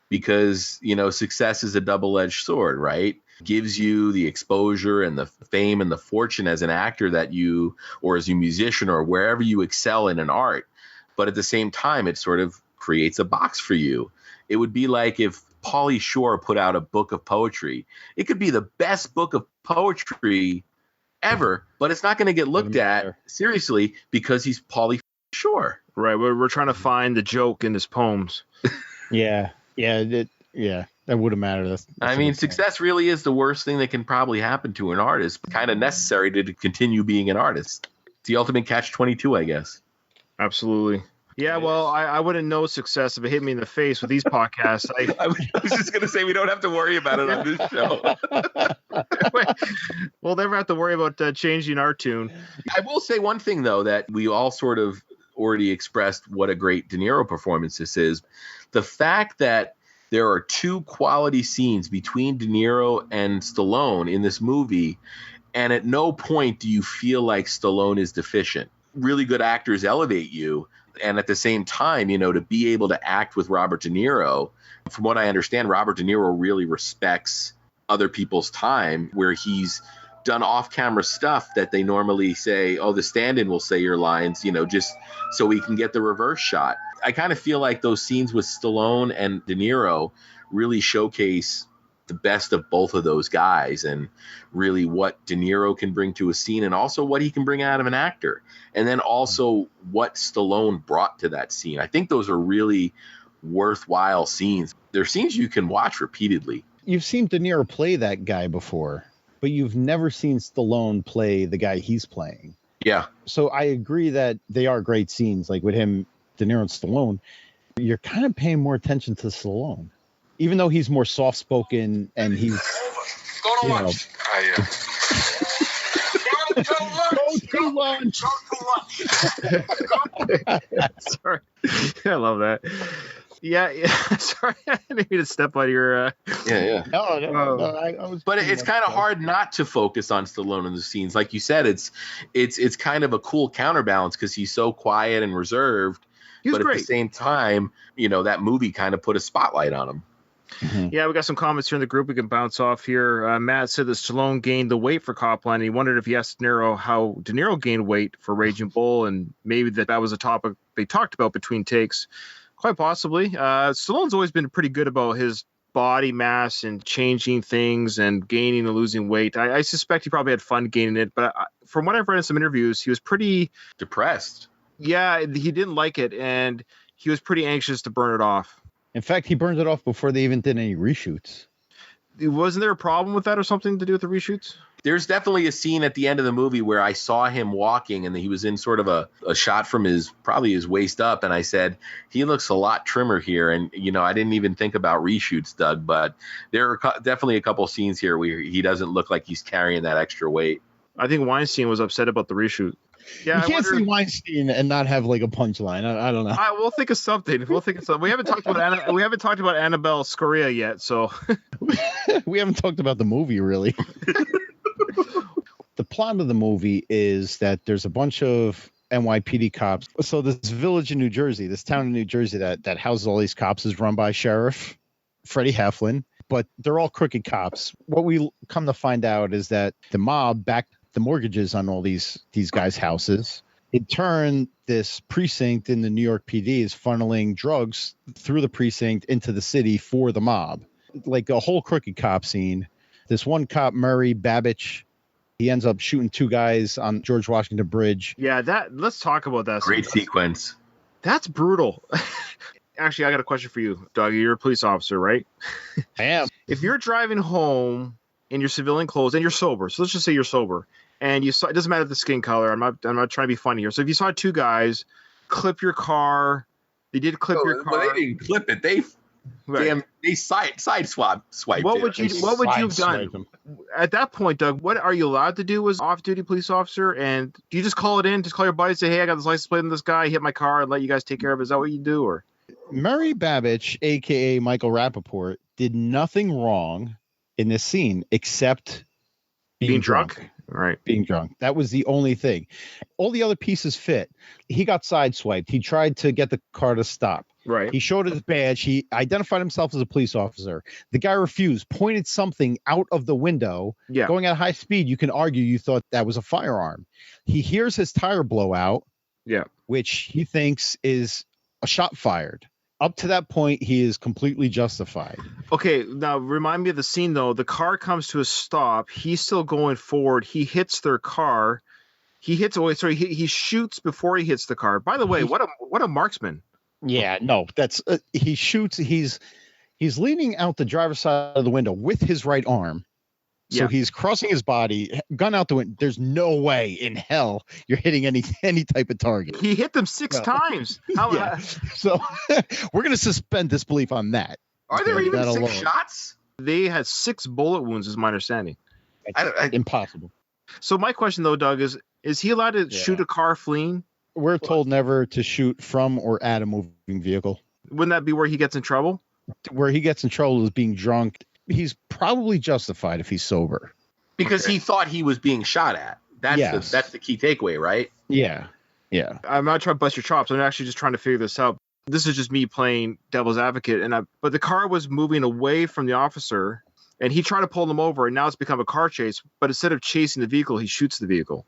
because, success is a double-edged sword, right? Gives you the exposure and the fame and the fortune as an actor that you, or as a musician or wherever you excel in an art. But at the same time, it sort of creates a box for you. It would be like if Pauly Shore put out a book of poetry. It could be the best book of poetry ever, but it's not going to get looked at seriously because he's Pauly Shore. Right. We're trying to find the joke in his poems. Yeah. That wouldn't matter. That's success really is the worst thing that can probably happen to an artist, but kind of necessary to continue being an artist. It's the ultimate catch-22, I guess. Absolutely. Yeah, well, I wouldn't know success if it hit me in the face with these podcasts. I was just going to say we don't have to worry about it on this show. We'll never have to worry about changing our tune. I will say one thing, though, that we all sort of already expressed what a great De Niro performance this is. The fact that there are two quality scenes between De Niro and Stallone in this movie, and at no point do you feel like Stallone is deficient. Really good actors elevate you. And at the same time, to be able to act with Robert De Niro, from what I understand, Robert De Niro really respects other people's time, where he's done off-camera stuff that they normally say, oh, the stand-in will say your lines, just so we can get the reverse shot. I kind of feel like those scenes with Stallone and De Niro really showcase the best of both of those guys, and really what De Niro can bring to a scene, and also what he can bring out of an actor, and then also what Stallone brought to that scene. I think those are really worthwhile scenes. They're scenes you can watch repeatedly. You've seen De Niro play that guy before, but you've never seen Stallone play the guy he's playing. Yeah. So I agree that they are great scenes, like with him, De Niro and Stallone. You're kind of paying more attention to Stallone. Even though he's more soft-spoken and he's, Go to lunch. Go to lunch. Sorry. I love that. Yeah. Sorry, I didn't mean to step on your. Yeah. No, I was. But it's kind of hard not to focus on Stallone in the scenes, like you said. It's kind of a cool counterbalance because he's so quiet and reserved. But great. At the same time, that movie kind of put a spotlight on him. Mm-hmm. Yeah, we got some comments here in the group we can bounce off here. Matt said that Stallone gained the weight for Copland. He wondered if he asked De Niro how De Niro gained weight for Raging Bull, and maybe that was a topic they talked about between takes. Quite possibly. Stallone's always been pretty good about his body mass and changing things and gaining and losing weight. I suspect he probably had fun gaining it, but from what I've read in some interviews, he was pretty depressed. Yeah, he didn't like it, and he was pretty anxious to burn it off. In fact, he burned it off before they even did any reshoots. Wasn't there a problem with that or something to do with the reshoots? There's definitely a scene at the end of the movie where I saw him walking, and he was in sort of a shot from probably his waist up, and I said, he looks a lot trimmer here. And, I didn't even think about reshoots, Doug, but there are definitely a couple scenes here where he doesn't look like he's carrying that extra weight. I think Weinstein was upset about the reshoot. Yeah, you can't see Weinstein and not have like a punchline. I don't know. We'll think of something. We haven't talked about Annabelle Scoria yet, so we haven't talked about the movie really. The plot of the movie is that there's a bunch of NYPD cops. So this village in New Jersey, this town in New Jersey that houses all these cops is run by Sheriff Freddie Heflin, but they're all crooked cops. What we come to find out is that the mob backed the mortgages on all these guys' houses. In turn, this precinct in the New York PD is funneling drugs through the precinct into the city for the mob. Like a whole crooked cop scene. This one cop, Murray Babich, he ends up shooting 2 guys on George Washington Bridge. Yeah, let's talk about that. Great sequence. That's brutal. Actually, I got a question for you, Doug. You're a police officer, right? I am. If you're driving home in your civilian clothes and you're sober, so let's just say you're sober, and you saw, it doesn't matter the skin color. I'm not trying to be funny here. So if you saw 2 guys clip your car, they did clip your car. Well, they didn't clip it. They side swiped what it. would you have done at that point, Doug? What are you allowed to do as off-duty police officer? And do you just call it in? Just call your buddy and say, hey, I got this license plate on this guy. He hit my car, and let you guys take care of it. Is that what you do? Or Murray Babich, a.k.a. Michael Rappaport, did nothing wrong in this scene except being drunk. Right. Being drunk. That was the only thing. All the other pieces fit. He got sideswiped. He tried to get the car to stop. Right. He showed his badge. He identified himself as a police officer. The guy refused, pointed something out of the window, going at high speed. You can argue you thought that was a firearm. He hears his tire blow out, which he thinks is a shot fired. Up to that point, he is completely justified. Okay, now remind me of the scene, though. The car comes to a stop. He's still going forward. He hits their car. He shoots before he hits the car. By the way, what a marksman. Yeah, no, that's he shoots. He's leaning out the driver's side of the window with his right arm. So he's crossing his body, gun out the window. There's no way in hell you're hitting any type of target. He hit them 6 times. So we're going to suspend disbelief on that. Are there even 6 shots? They had 6 bullet wounds, is my understanding. Impossible. So my question, though, Doug, is he allowed to shoot a car fleeing? We're told never to shoot from or at a moving vehicle. Wouldn't that be where he gets in trouble? Where he gets in trouble is being drunk. He's probably justified if he's sober. Because he thought he was being shot at. That's the key takeaway, right? Yeah. Yeah. I'm not trying to bust your chops. I'm actually just trying to figure this out. This is just me playing devil's advocate. But the car was moving away from the officer, and he tried to pull them over, and now it's become a car chase. But instead of chasing the vehicle, he shoots the vehicle.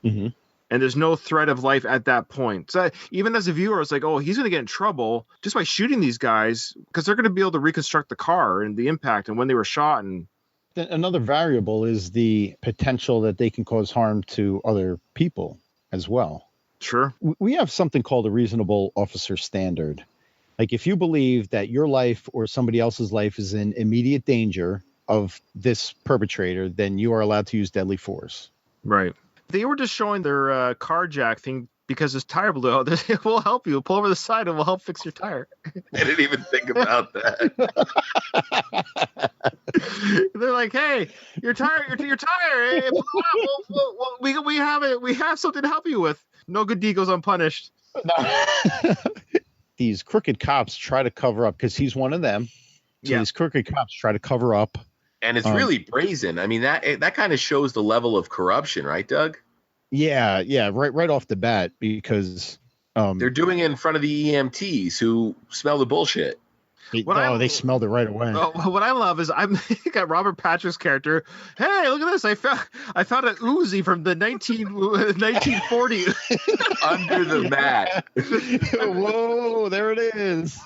Mm-hmm. And there's no threat of life at that point. So even as a viewer, it's like, oh, he's going to get in trouble just by shooting these guys because they're going to be able to reconstruct the car and the impact and when they were shot. And another variable is the potential that they can cause harm to other people as well. Sure. We have something called a reasonable officer standard. Like if you believe that your life or somebody else's life is in immediate danger of this perpetrator, then you are allowed to use deadly force. Right. They were just showing their car jack thing because his tire blew out. It will help you. Pull over the side and we'll help fix your tire. I didn't even think about that. They're like, hey, your tire, it blew out. We have it. We have something to help you with. No good deed goes unpunished. These crooked cops try to cover up because he's one of them. So these crooked cops try to cover up. And it's really brazen. I mean, that kind of shows the level of corruption, right, Doug? Yeah, right off the bat, because they're doing it in front of the EMTs who smell the bullshit. They smelled it right away. What I love is I got Robert Patrick's character. Hey, look at this! I found an Uzi from the 1940 under the mat. Whoa, there it is.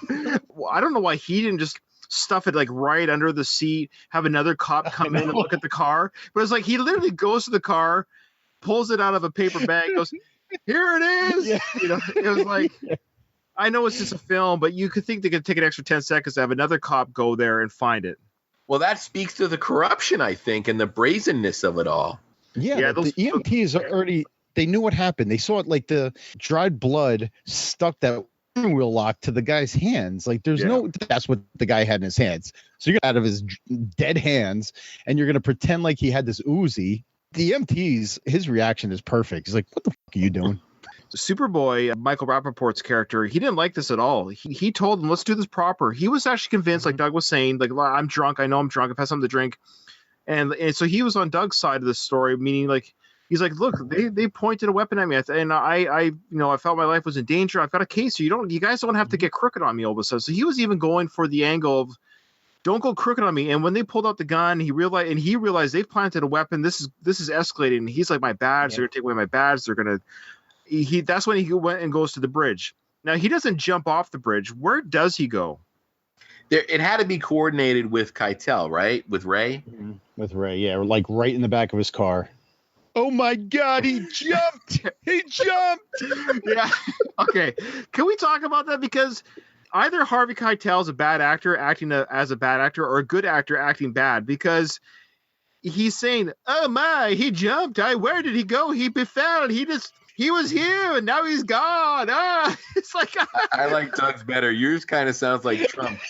Well, I don't know why he didn't just stuff it like right under the seat, have another cop come in and look at the car. But it's like he literally goes to the car, pulls it out of a paper bag, goes, here it is. Yeah. It was like, I know it's just a film, but you could think they could take an extra 10 seconds to have another cop go there and find it. Well, that speaks to the corruption, I think, and the brazenness of it all. Yeah, the EMTs already, they knew what happened. They saw it like the dried blood stuck that wheel lock to the guy's hands. Like that's what the guy had in his hands. So you're out of his dead hands and you're going to pretend like he had this Uzi. The EMTs, his reaction is perfect. He's like, what the fuck are you doing? Superboy, Michael Rappaport's character, he didn't like this at all. He told them, let's do this proper. He was actually convinced, like Doug was saying, like, I'm drunk. I know I'm drunk. I've had something to drink. And so he was on Doug's side of the story, meaning like, He's like, look, they pointed a weapon at me, and I felt my life was in danger. I've got a case, so you guys don't have to get crooked on me all of a sudden. So he was even going for the angle of, don't go crooked on me. And when they pulled out the gun, he realized they've planted a weapon. This is escalating. And he's like, my badge, they're gonna take away my badge. They're gonna. That's when he went and goes to the bridge. Now he doesn't jump off the bridge. Where does he go? It had to be coordinated with Keitel, right? With Ray? With Ray, yeah. Like right in the back of his car. Oh, my God. He jumped. He jumped. Yeah. Okay. Can we talk about that? Because either Harvey Keitel is a bad actor acting as a bad actor, or a good actor acting bad, because he's saying, oh, my, he jumped. Where did he go? He befell. He was here, and now he's gone. It's like I like Doug's better. Yours kind of sounds like Trump.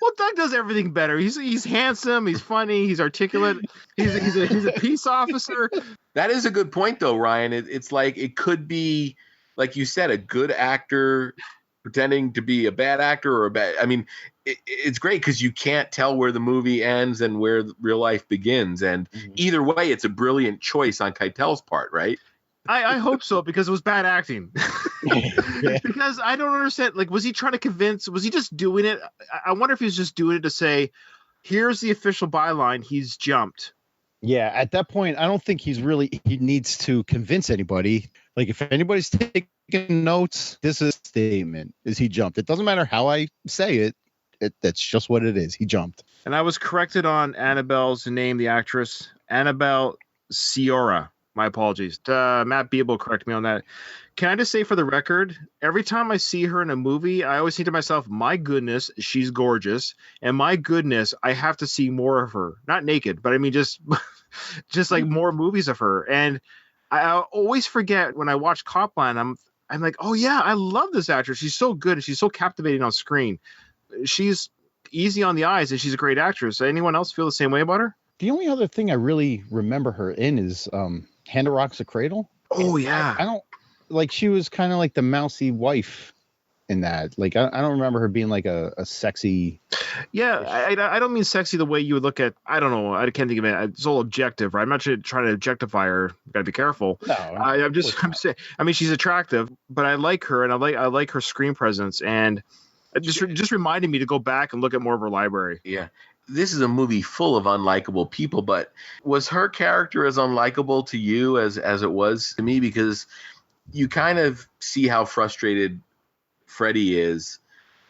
Well, Doug does everything better. He's handsome. He's funny. He's articulate. He's a peace officer. That is a good point, though, Ryan. It's like it could be, like you said, a good actor pretending to be a bad actor or a bad. I mean, it's great because you can't tell where the movie ends and where real life begins. And either way, it's a brilliant choice on Keitel's part, right? I hope so, because it was bad acting. Because I don't understand. Like, was he trying to convince? Was he just doing it? I wonder if he was just doing it to say, here's the official byline. He's jumped. Yeah, at that point, I don't think he needs to convince anybody. Like, if anybody's taking notes, this is a statement, is he jumped. It doesn't matter how I say it. That's just what it is. He jumped. And I was corrected on Annabelle's name, the actress. Annabelle Sciorra. My apologies. Matt Beeble correct me on that. Can I just say, for the record, every time I see her in a movie, I always think to myself, my goodness, she's gorgeous. And my goodness, I have to see more of her. Not naked, but I mean just like more movies of her. And I always forget when I watch Copland, I'm like, oh yeah, I love this actress. She's so good and she's so captivating on screen. She's easy on the eyes and she's a great actress. Anyone else feel the same way about her? The only other thing I really remember her in is Hand of Rocks a Cradle. Oh yeah. I don't like, she was kind of like the mousy wife in that. Like, I don't remember her being like a sexy. Yeah, I don't mean sexy the way you would look at, I don't know, I can't think of it. It's all objective, right? I'm not trying to objectify her. Gotta be careful. No, I'm saying, I mean, she's attractive, but I like her, and I like her screen presence, and it just reminded me to go back and look at more of her library. Yeah. This is a movie full of unlikable people, but was her character as unlikable to you as it was to me? Because you kind of see how frustrated Freddy is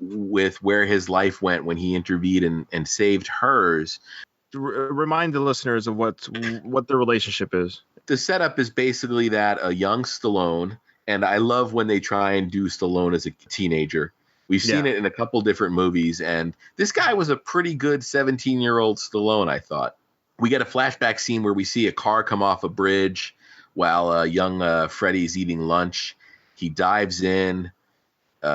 with where his life went when he intervened and saved hers. Remind the listeners of what the relationship is. The setup is basically that a young Stallone, and I love when they try and do Stallone as a teenager. We've seen it in a couple different movies, and this guy was a pretty good 17-year-old Stallone, I thought. We get a flashback scene where we see a car come off a bridge while young Freddy's eating lunch. He dives in.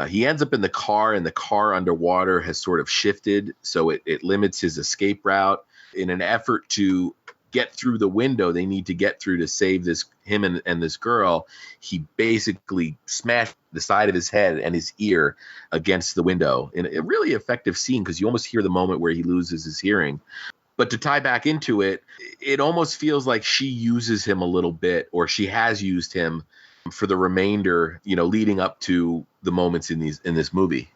He ends up in the car, and the car underwater has sort of shifted, so it limits his escape route. In an effort to get through the window they need to get through to save him and this girl, he basically smashed the side of his head and his ear against the window in a really effective scene, because you almost hear the moment where he loses his hearing. But to tie back into it, it almost feels like she uses him a little bit, or she has used him for the remainder, leading up to the moments in this movie.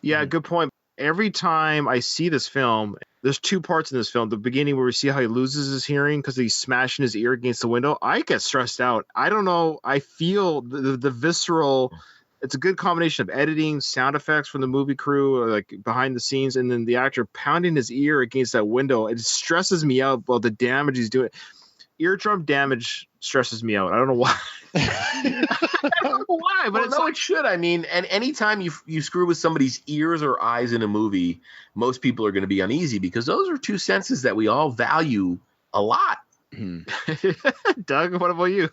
Yeah, good point. Every time I see this film, there's two parts in this film. The beginning where we see how he loses his hearing because he's smashing his ear against the window. I get stressed out. I don't know. I feel the visceral. It's a good combination of editing, sound effects from the movie crew, like behind the scenes, and then the actor pounding his ear against that window. It stresses me out about the damage he's doing. Eardrum damage stresses me out. I don't know why. I don't know why, but it should. I mean, and anytime you screw with somebody's ears or eyes in a movie, most people are going to be uneasy, because those are two senses that we all value a lot. Doug, what about you?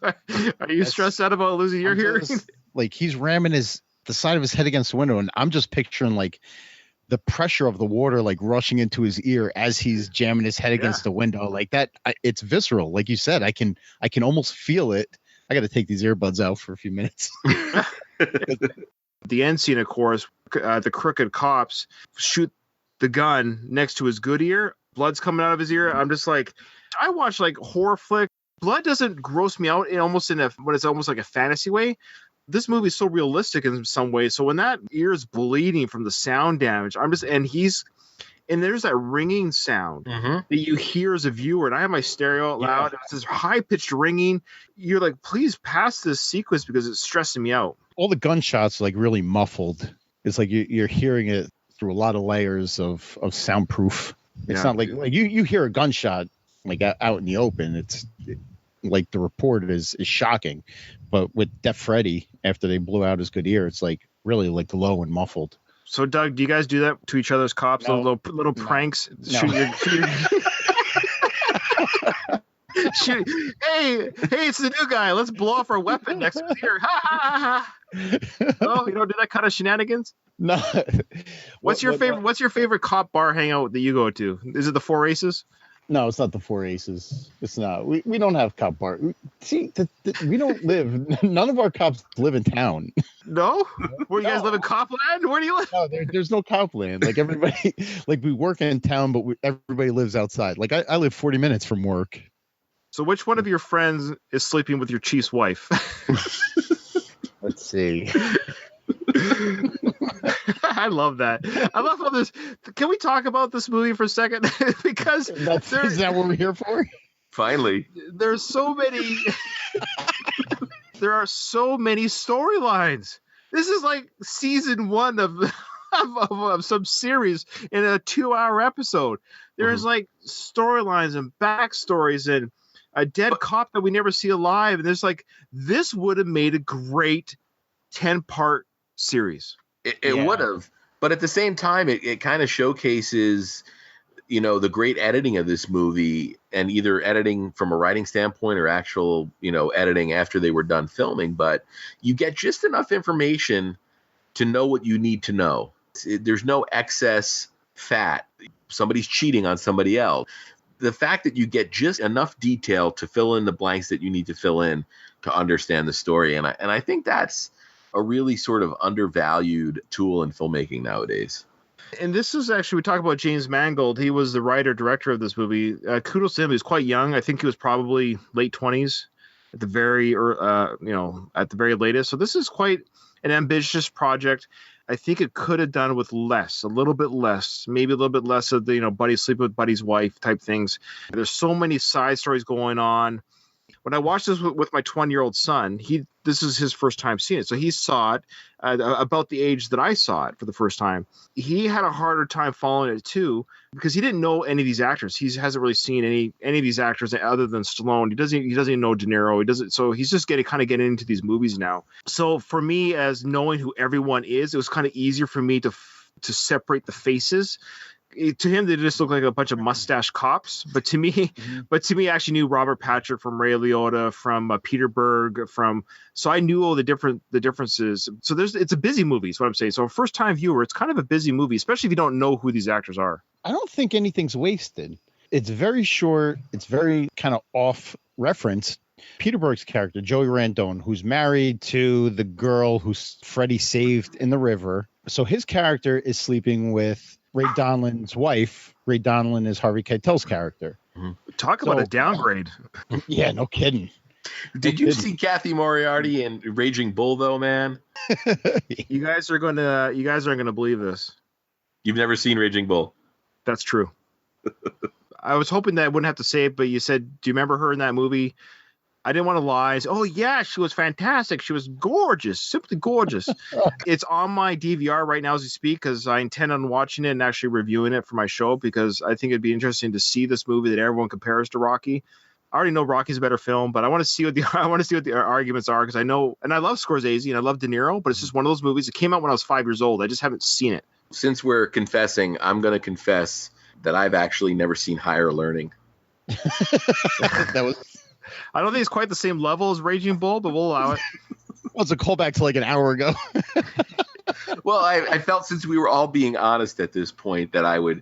Are you stressed out about losing your hearing? Like, he's ramming the side of his head against the window, and I'm just picturing like the pressure of the water like rushing into his ear as he's jamming his head against the window like that. It's visceral. Like you said, I can almost feel it. I got to take these earbuds out for a few minutes. The end scene, of course, the crooked cops shoot the gun next to his good ear. blood's coming out of his ear. I'm just like, I watch like horror flick. Blood doesn't gross me out when it's almost like a fantasy way. This movie is so realistic in some ways. So when that ear is bleeding from the sound damage, and there's that ringing sound that you hear as a viewer, and I have my stereo out loud. It's this high-pitched ringing. You're like, please pass this sequence because it's stressing me out. All the gunshots like really muffled. It's like you're hearing it through a lot of layers of soundproof. It's not like you hear a gunshot like out in the open. It's like the report is shocking, but with Def Freddy, after they blew out his good ear, it's like really like low and muffled. So, Doug, do you guys do that to each other's cops? No. Little pranks? No. Shoot. Hey, it's the new guy. Let's blow off our weapon next to here. Ha ha ha. Oh, you don't do that kind of shenanigans? No. What's your favorite cop bar hangout that you go to? Is it the Four Aces? No, it's not the Four Aces. It's not. We don't have cop bar. See, we don't live. None of our cops live in town. No? Where you guys live in Copland? Where do you live? No, there's no Copland. Like everybody, like we work in town, but everybody lives outside. Like I live 40 minutes from work. So which one of your friends is sleeping with your chief's wife? Let's see. I love that. I love how this. Can we talk about this movie for a second? Because is that what we're here for? Finally, there's so many. There are so many storylines. This is like season 1 of some series in a 2-hour episode. There's like storylines and backstories and a dead cop that we never see alive. And there's like, this would have made a great 10-part series. It would have, but at the same time, it kind of showcases, the great editing of this movie, and either editing from a writing standpoint or actual, editing after they were done filming. But you get just enough information to know what you need to know. There's no excess fat. Somebody's cheating on somebody else. The fact that you get just enough detail to fill in the blanks that you need to fill in to understand the story. And I think that's a really sort of undervalued tool in filmmaking nowadays. And this is actually, we talk about James Mangold. He was the writer director of this movie. Kudos to him. He was quite young. I think he was probably late 20s at the very latest. So this is quite an ambitious project. I think it could have done with less, a little bit less, maybe a little bit less of the, buddy sleeping with buddy's wife type things. There's so many side stories going on. When I watched this with my 20-year-old son, this is his first time seeing it. So he saw it about the age that I saw it for the first time. He had a harder time following it too, because he didn't know any of these actors. He hasn't really seen any of these actors other than Stallone. He doesn't even know De Niro. So he's just getting into these movies now. So for me, as knowing who everyone is, it was kind of easier for me to separate the faces. To him, they just look like a bunch of mustache cops. But to me, I actually knew Robert Patrick from Ray Liotta, from Peter Berg, so I knew all the differences. So it's a busy movie, is what I'm saying. So a first time viewer, it's kind of a busy movie, especially if you don't know who these actors are. I don't think anything's wasted. It's very short. It's very kind of off reference. Peter Berg's character, Joey Randone, who's married to the girl who Freddy saved in the river. So his character is sleeping with Ray Donlin's wife. Ray Donlin is Harvey Keitel's character. Talk about a downgrade. Yeah, no kidding. Did you see Kathy Moriarty in Raging Bull though, man? You guys aren't gonna believe this. You've never seen Raging Bull? That's true. I was hoping that I wouldn't have to say it, but you said, do you remember her in that movie? I didn't want to lie. Oh, yeah, she was fantastic. She was gorgeous, simply gorgeous. It's on my DVR right now as we speak, because I intend on watching it and actually reviewing it for my show, because I think it'd be interesting to see this movie that everyone compares to Rocky. I already know Rocky's a better film, but I want to see what the arguments are, because I know, and I love Scorsese and I love De Niro, but it's just one of those movies that came out when I was 5 years old. I just haven't seen it. Since we're confessing, I'm going to confess that I've actually never seen Higher Learning. I don't think it's quite the same level as Raging Bull, but we'll allow it. Well, it's a callback to like an hour ago. Well, I felt since we were all being honest at this point that I would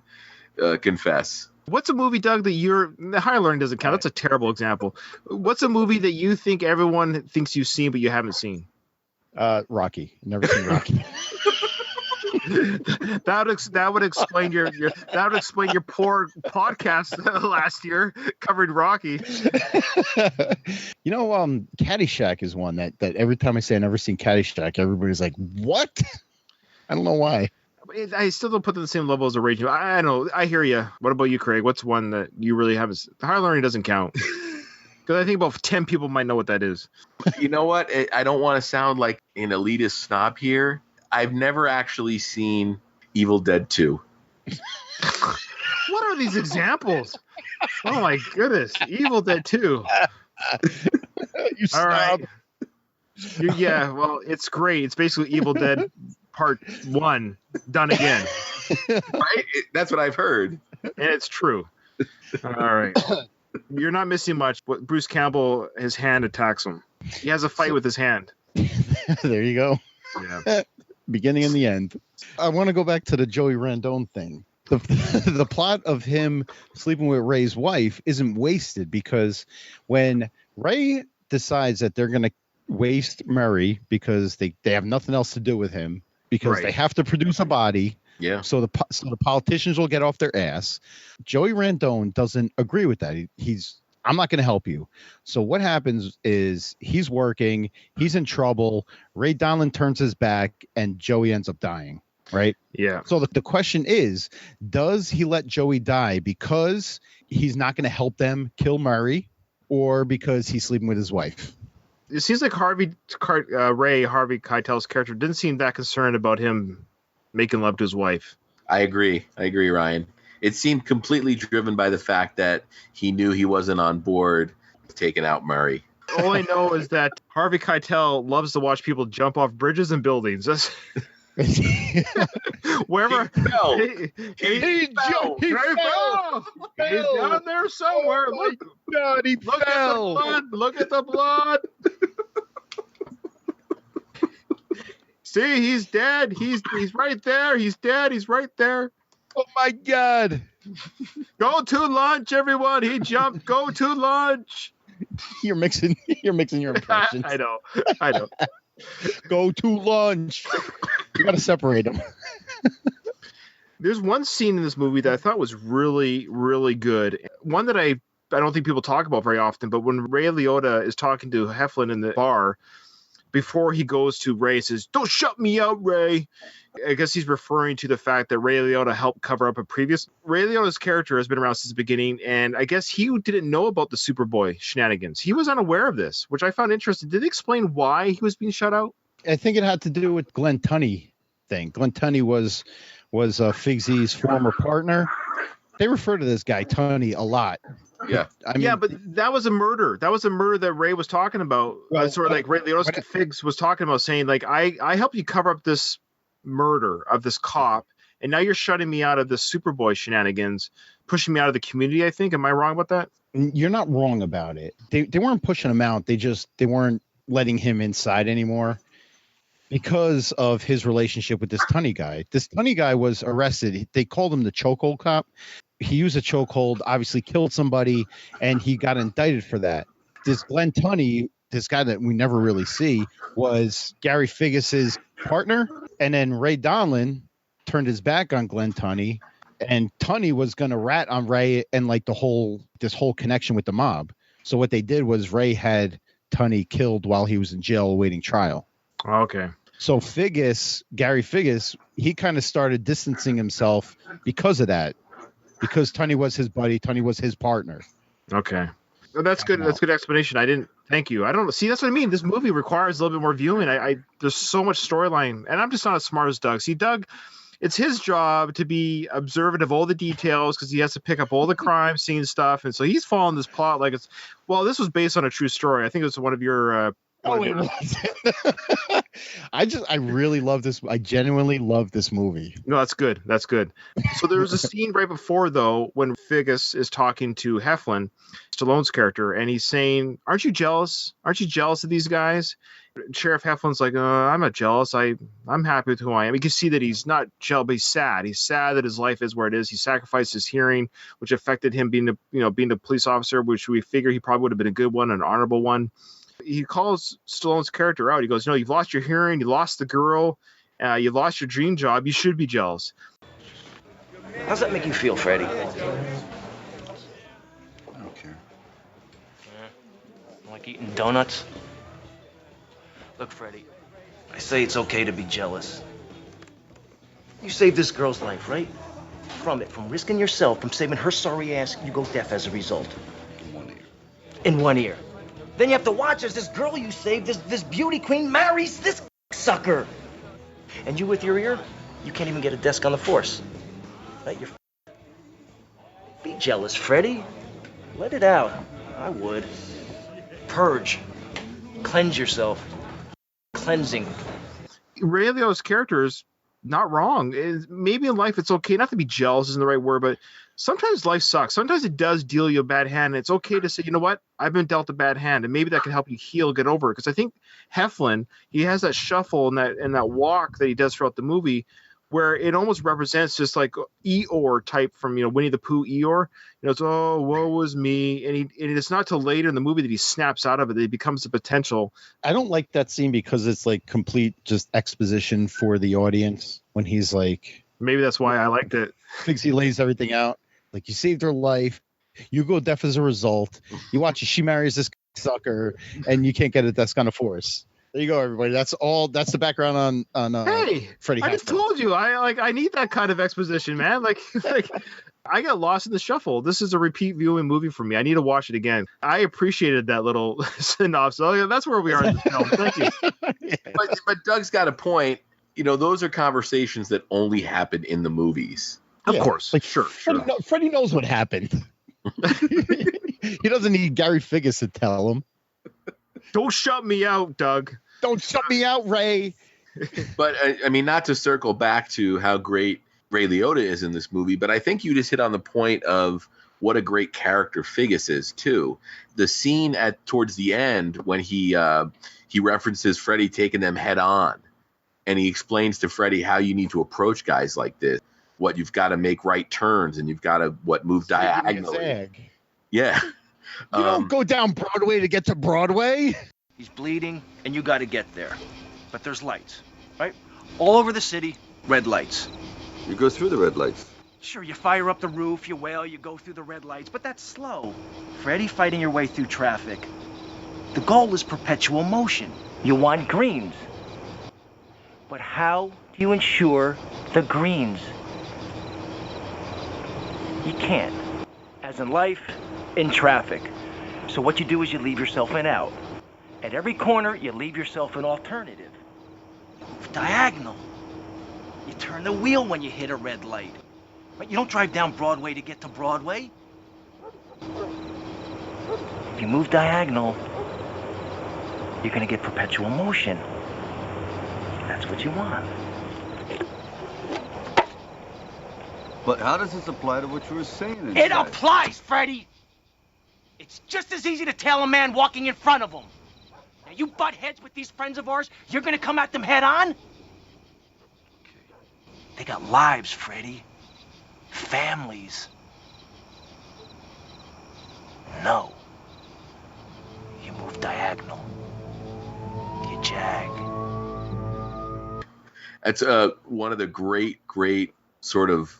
confess. What's a movie, Doug, the Higher Learning doesn't count. That's a terrible example. What's a movie that you think everyone thinks you've seen but you haven't seen? Rocky. Never seen Rocky. that would explain your poor podcast last year covering Rocky. Caddyshack is one that every time I say I've never seen Caddyshack, everybody's like, "What?" I don't know why. I still don't put it on the same level as a Raging. I know. I hear you. What about you, Craig? What's one that you really have? Higher Learning doesn't count. Because I think about 10 people might know what that is. You know what? I don't want to sound like an elitist snob here. I've never actually seen Evil Dead 2. What are these examples? Oh my goodness. Evil Dead 2. You snob. Right. Yeah, well, it's great. It's basically Evil Dead Part 1 done again. Right? That's what I've heard. And it's true. All right. You're not missing much. But Bruce Campbell, his hand attacks him. He has a fight with his hand. There you go. Yeah. Beginning and the end. I want to go back to the Joey Randone thing. The plot of him sleeping with Ray's wife isn't wasted because when Ray decides that they're going to waste Murray because they have nothing else to do with him because they have to produce a body. Yeah. So the politicians will get off their ass. Joey Randone doesn't agree with that. I'm not going to help you. So what happens is he's working, he's in trouble. Ray Donlin turns his back and Joey ends up dying. Right. Yeah. So the question is, does he let Joey die because he's not going to help them kill Murray or because he's sleeping with his wife? It seems like Harvey Keitel's character didn't seem that concerned about him making love to his wife. I agree, Ryan. It seemed completely driven by the fact that he knew he wasn't on board taking out Murray. All I know is that Harvey Keitel loves to watch people jump off bridges and buildings. Wherever he fell. He fell. He's down there somewhere. Look, God, he fell. Look at the blood. See, he's dead. He's right there. He's dead. He's right there. Oh my God. Go to lunch, everyone. He jumped. Go to lunch. You're mixing your impressions. I know. Go to lunch. You got to separate them. There's one scene in this movie that I thought was really, really good. One that I don't think people talk about very often, but when Ray Liotta is talking to Heflin in the bar, before he goes to Ray, says, "Don't shut me out, Ray." I guess he's referring to the fact that Ray Liotta helped cover up a previous. Ray Liotta's character has been around since the beginning, and I guess he didn't know about the Superboy shenanigans. He was unaware of this, which I found interesting. Did they explain why he was being shut out? I think it had to do with Glenn Tunney thing. Glenn Tunney was Figsy's former partner. They refer to this guy Tunney a lot. Yeah. But that was a murder. That was a murder that Ray was talking about. Sort of like Ray Liotta's Figs was talking about, saying, like, I helped you cover up this murder of this cop, and now you're shutting me out of the Superboy shenanigans, pushing me out of the community, I think. Am I wrong about that? You're not wrong about it. They weren't pushing him out. They weren't letting him inside anymore because of his relationship with this Tunney guy. This Tunney guy was arrested. They called him the chokehold cop. He used a chokehold, obviously killed somebody, and he got indicted for that. This Glenn Tunney, this guy that we never really see, was Gary Figgis's partner, and then Ray Donlin turned his back on Glenn Tunney, and Tunney was going to rat on Ray and like this whole connection with the mob. So what they did was Ray had Tunney killed while he was in jail awaiting trial. Okay. So Gary Figgis, he kind of started distancing himself because of that. Because Tunney was his buddy, Tunney was his partner. Okay. Well, that's good. That's good explanation. Thank you. I don't see. That's what I mean. This movie requires a little bit more viewing. There's so much storyline, and I'm just not as smart as Doug. See, Doug, it's his job to be observant of all the details because he has to pick up all the crime scene stuff, and so he's following this plot like it's. Well, this was based on a true story. I think it was one of your. It wasn't. I really love this. I genuinely love this movie. No, that's good. That's good. So there was a scene right before, though, when Figgis is talking to Heflin, Stallone's character, and he's saying, "Aren't you jealous? Aren't you jealous of these guys?" Sheriff Heflin's like, "I'm not jealous. I'm happy with who I am." You can see that he's not jealous, but he's sad. He's sad that his life is where it is. He sacrificed his hearing, which affected him being a police officer, which we figure he probably would have been a good one, an honorable one. He calls Stallone's character out. He goes, "No, you've lost your hearing. You lost the girl." You lost your dream job. You should be jealous. How's that make you feel, Freddie? I don't care. Like eating donuts? Look, Freddie, I say it's okay to be jealous. You saved this girl's life, right? From risking yourself, from saving her sorry ass, you go deaf as a result. In one ear. In one ear. Then you have to watch as this girl you saved, this beauty queen, marries this sucker. And you with your ear, you can't even get a desk on the force. Right? Be jealous, Freddie. Let it out. I would. Purge. Cleanse yourself. Cleansing. Ray Liotta's character is not wrong. Maybe in life it's okay not to be jealous isn't the right word, but sometimes life sucks. Sometimes it does deal you a bad hand, and it's okay to say, you know what, I've been dealt a bad hand, and maybe that can help you heal, get over it. Because I think Heflin, he has that shuffle and that walk that he does throughout the movie, where it almost represents just like Eeyore type from Winnie the Pooh Eeyore. It's woe was me, and it's not till later in the movie that he snaps out of it that he becomes the potential. I don't like that scene because it's like complete just exposition for the audience when he's like. Maybe that's why I liked it. Thinks he lays everything out. Like, you saved her life. You go deaf as a result. You watch as she marries this sucker, and you can't get a desk on a force. There you go, everybody. That's the background on hey, Freddie. I just told you. I need that kind of exposition, man. Like I got lost in the shuffle. This is a repeat viewing movie for me. I need to watch it again. I appreciated that little synopsis. Oh, that's where we are in the film. Thank you. But Doug's got a point. Those are conversations that only happen in the movies. Of course. Like, sure. Freddie knows what happened. He doesn't need Gary Figgis to tell him. Don't shut me out, Doug. Don't shut me out, Ray. But I mean, not to circle back to how great Ray Liotta is in this movie, but I think you just hit on the point of what a great character Figgis is too. The scene towards the end when he references Freddie taking them head on, and he explains to Freddie how you need to approach guys like this. What you've got to make right turns, and you've got to move diagonally. Yeah. You don't go down Broadway to get to Broadway. He's bleeding, and you got to get there. But there's lights, right? All over the city, red lights. You go through the red lights. Sure, you fire up the roof, you wail, you go through the red lights, but that's slow. Freddie, fighting your way through traffic. The goal is perpetual motion. You want greens. But how do you ensure the greens? You can't. As in life, in traffic. So what you do is you leave yourself an out. At every corner, you leave yourself an alternative. Diagonal. You turn the wheel when you hit a red light. But you don't drive down Broadway to get to Broadway. If you move diagonal, you're going to get perpetual motion. That's what you want. But how does this apply to what you were saying? It applies, Freddie! It's just as easy to tail a man walking in front of him. Now, you butt heads with these friends of ours, you're gonna come at them head on? Okay. They got lives, Freddie. Families. No. You move diagonal. You jag. That's one of the great sort of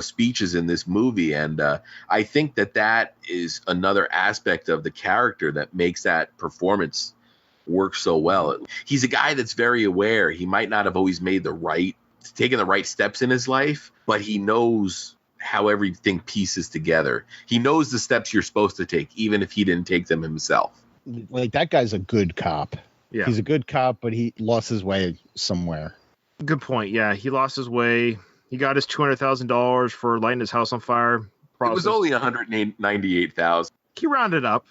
speeches in this movie, and I think that is another aspect of the character that makes that performance work so well. He's a guy that's very aware. He might not have always taken the right steps in his life, but he knows how everything pieces together. He knows the steps you're supposed to take, even if he didn't take them himself. Like, that guy's a good cop. Yeah. He's a good cop, but he lost his way somewhere. Good point. Yeah, he lost his way. He got his $200,000 for lighting his house on fire. It was only $198,000. He rounded up.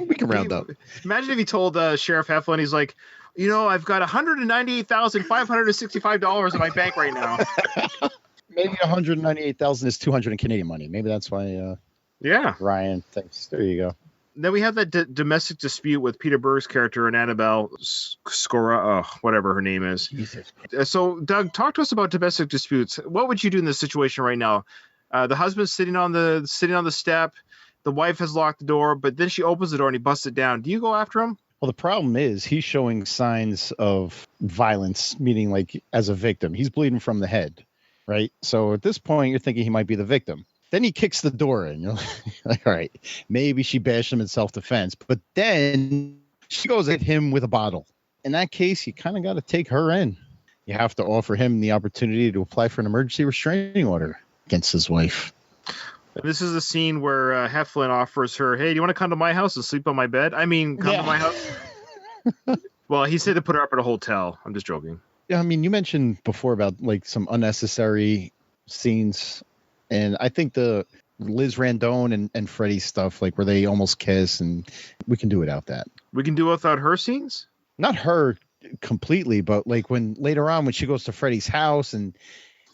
We can round up. Imagine if he told Sheriff Heflin, he's like, I've got $198,565 in my bank right now. Maybe $198,000 is $200 in Canadian money. Maybe that's why. Yeah. Ryan thinks. There you go. Then we have that domestic dispute with Peter Berg's character and Annabelle Scora, whatever her name is. Jesus. So, Doug, talk to us about domestic disputes. What would you do in this situation right now? The husband's sitting on the step. The wife has locked the door, but then she opens the door and he busts it down. Do you go after him? Well, the problem is he's showing signs of violence, meaning like as a victim. He's bleeding from the head, right? So at this point, you're thinking he might be the victim. Then he kicks the door in. You're like, all right, maybe she bashed him in self-defense. But then she goes at him with a bottle. In that case, you kind of got to take her in. You have to offer him the opportunity to apply for an emergency restraining order against his wife. This is the scene where Heflin offers her, hey, do you want to come to my house and sleep on my bed? I mean, come to my house. Well, he said to put her up at a hotel. I'm just joking. Yeah, I mean, you mentioned before about like some unnecessary scenes. And I think the Liz Randone and Freddie stuff, like where they almost kiss, and we can do without that. We can do without her scenes? Not her completely, but like when later on when she goes to Freddie's house and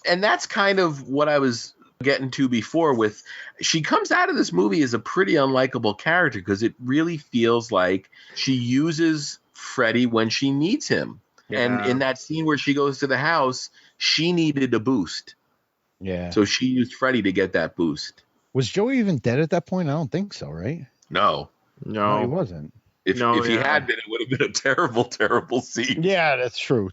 that's kind of what I was getting to before with she comes out of this movie as a pretty unlikable character because it really feels like she uses Freddie when she needs him. Yeah. And in that scene where she goes to the house, she needed a boost. Yeah. So she used Freddie to get that boost. Was Joey even dead at that point? I don't think so, right? No, he wasn't. If he had been, it would have been a terrible, terrible scene. Yeah, that's true.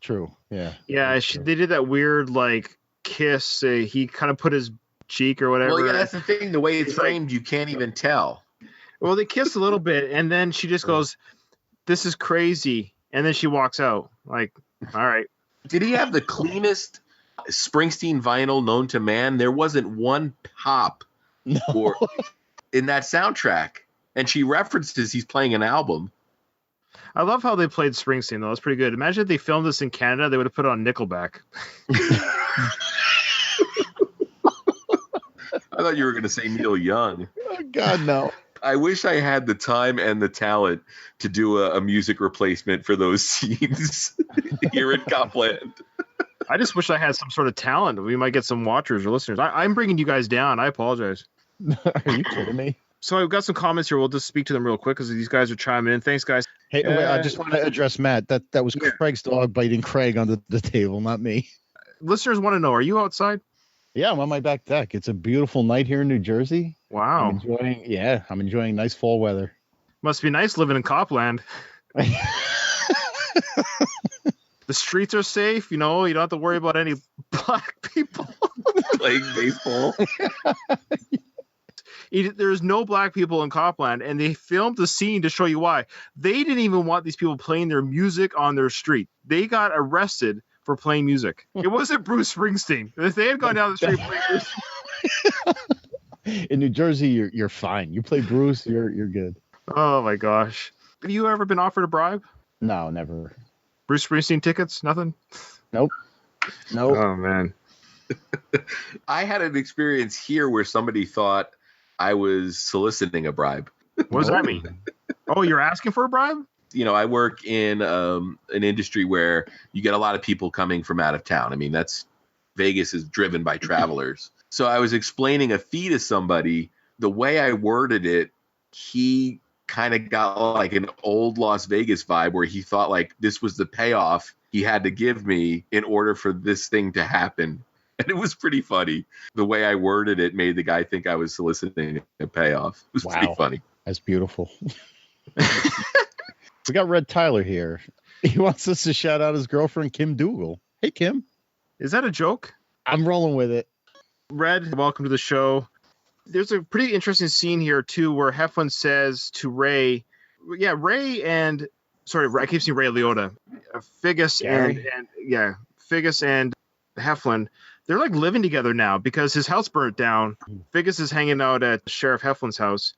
Yeah. Yeah, they did that weird like kiss. He kind of put his cheek or whatever. Well, yeah, that's the thing. The way it's framed, you can't even tell. Well, they kiss a little bit, and then she just goes, "This is crazy," and then she walks out. Like, all right. Did he have the cleanest Springsteen vinyl known to man? There wasn't one pop in that soundtrack, and she references he's playing an album. I love how they played Springsteen, though. It's pretty good. Imagine if they filmed this in Canada, they would have put it on Nickelback. I thought you were going to say Neil Young. Oh, God, no. I wish I had the time and the talent to do a music replacement for those scenes here in Copland. I just wish I had some sort of talent. We might get some watchers or listeners. I'm bringing you guys down. I apologize. Are you kidding me? So I've got some comments here. We'll just speak to them real quick because these guys are chiming in. Thanks, guys. Hey, wait, I just want to address Matt. That was Craig's dog biting Craig on the table, not me. Listeners want to know, are you outside? Yeah, I'm on my back deck. It's a beautiful night here in New Jersey. Wow. I'm enjoying nice fall weather. Must be nice living in Copland. The streets are safe. You don't have to worry about any black people playing baseball. There's no black people in Copland, and they filmed the scene to show you why. They didn't even want these people playing their music on their street. They got arrested for playing music. It wasn't Bruce Springsteen. If they had gone down the street playing Bruce... In New Jersey, you're fine. You play Bruce, you're good. Oh my gosh. Have you ever been offered a bribe? No, never. Bruce Springsteen tickets? Nothing? Nope. Oh man. I had an experience here where somebody thought I was soliciting a bribe. What does that mean? Oh, you're asking for a bribe? I work in an industry where you get a lot of people coming from out of town. I mean, Vegas is driven by travelers. So I was explaining a fee to somebody. The way I worded it, he kind of got like an old Las Vegas vibe where he thought like this was the payoff he had to give me in order for this thing to happen. And it was pretty funny. The way I worded it made the guy think I was soliciting a payoff. It was pretty funny. That's beautiful. We got Red Tyler here. He wants us to shout out his girlfriend, Kim Dougal. Hey, Kim. Is that a joke? I'm rolling with it. Red, welcome to the show. There's a pretty interesting scene here, too, where Heflin says to Ray, Ray and, I keep saying Ray Liotta, Figgis and Heflin, they're like living together now because his house burnt down. Figgis is hanging out at Sheriff Heflin's house.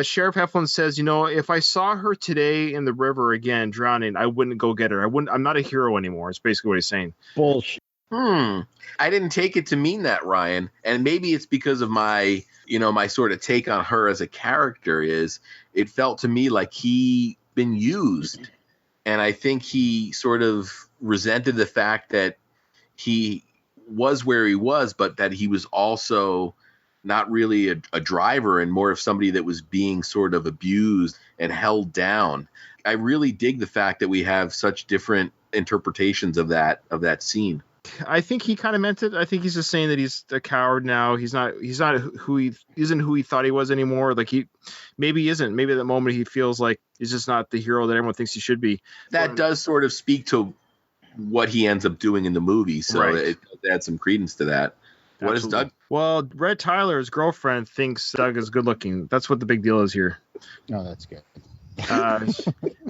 Sheriff Heflin says, if I saw her today in the river again drowning, I wouldn't go get her. I'm not a hero anymore. It's basically what he's saying. Bullshit. I didn't take it to mean that, Ryan. And maybe it's because of my, my sort of take on her as a character is it felt to me like he been used. And I think he sort of resented the fact that he was where he was, but that he was also not really a driver and more of somebody that was being sort of abused and held down. I really dig the fact that we have such different interpretations of that scene. I think he kind of meant it. I think he's just saying that he's a coward now. He's not who he isn't who he thought he was anymore. Like maybe he isn't. Maybe at the moment he feels like he's just not the hero that everyone thinks he should be. That does sort of speak to what he ends up doing in the movie. So it adds some credence to that. What is Doug? Well, Red Tyler's girlfriend thinks Doug is good looking. That's what the big deal is here. Oh, that's good.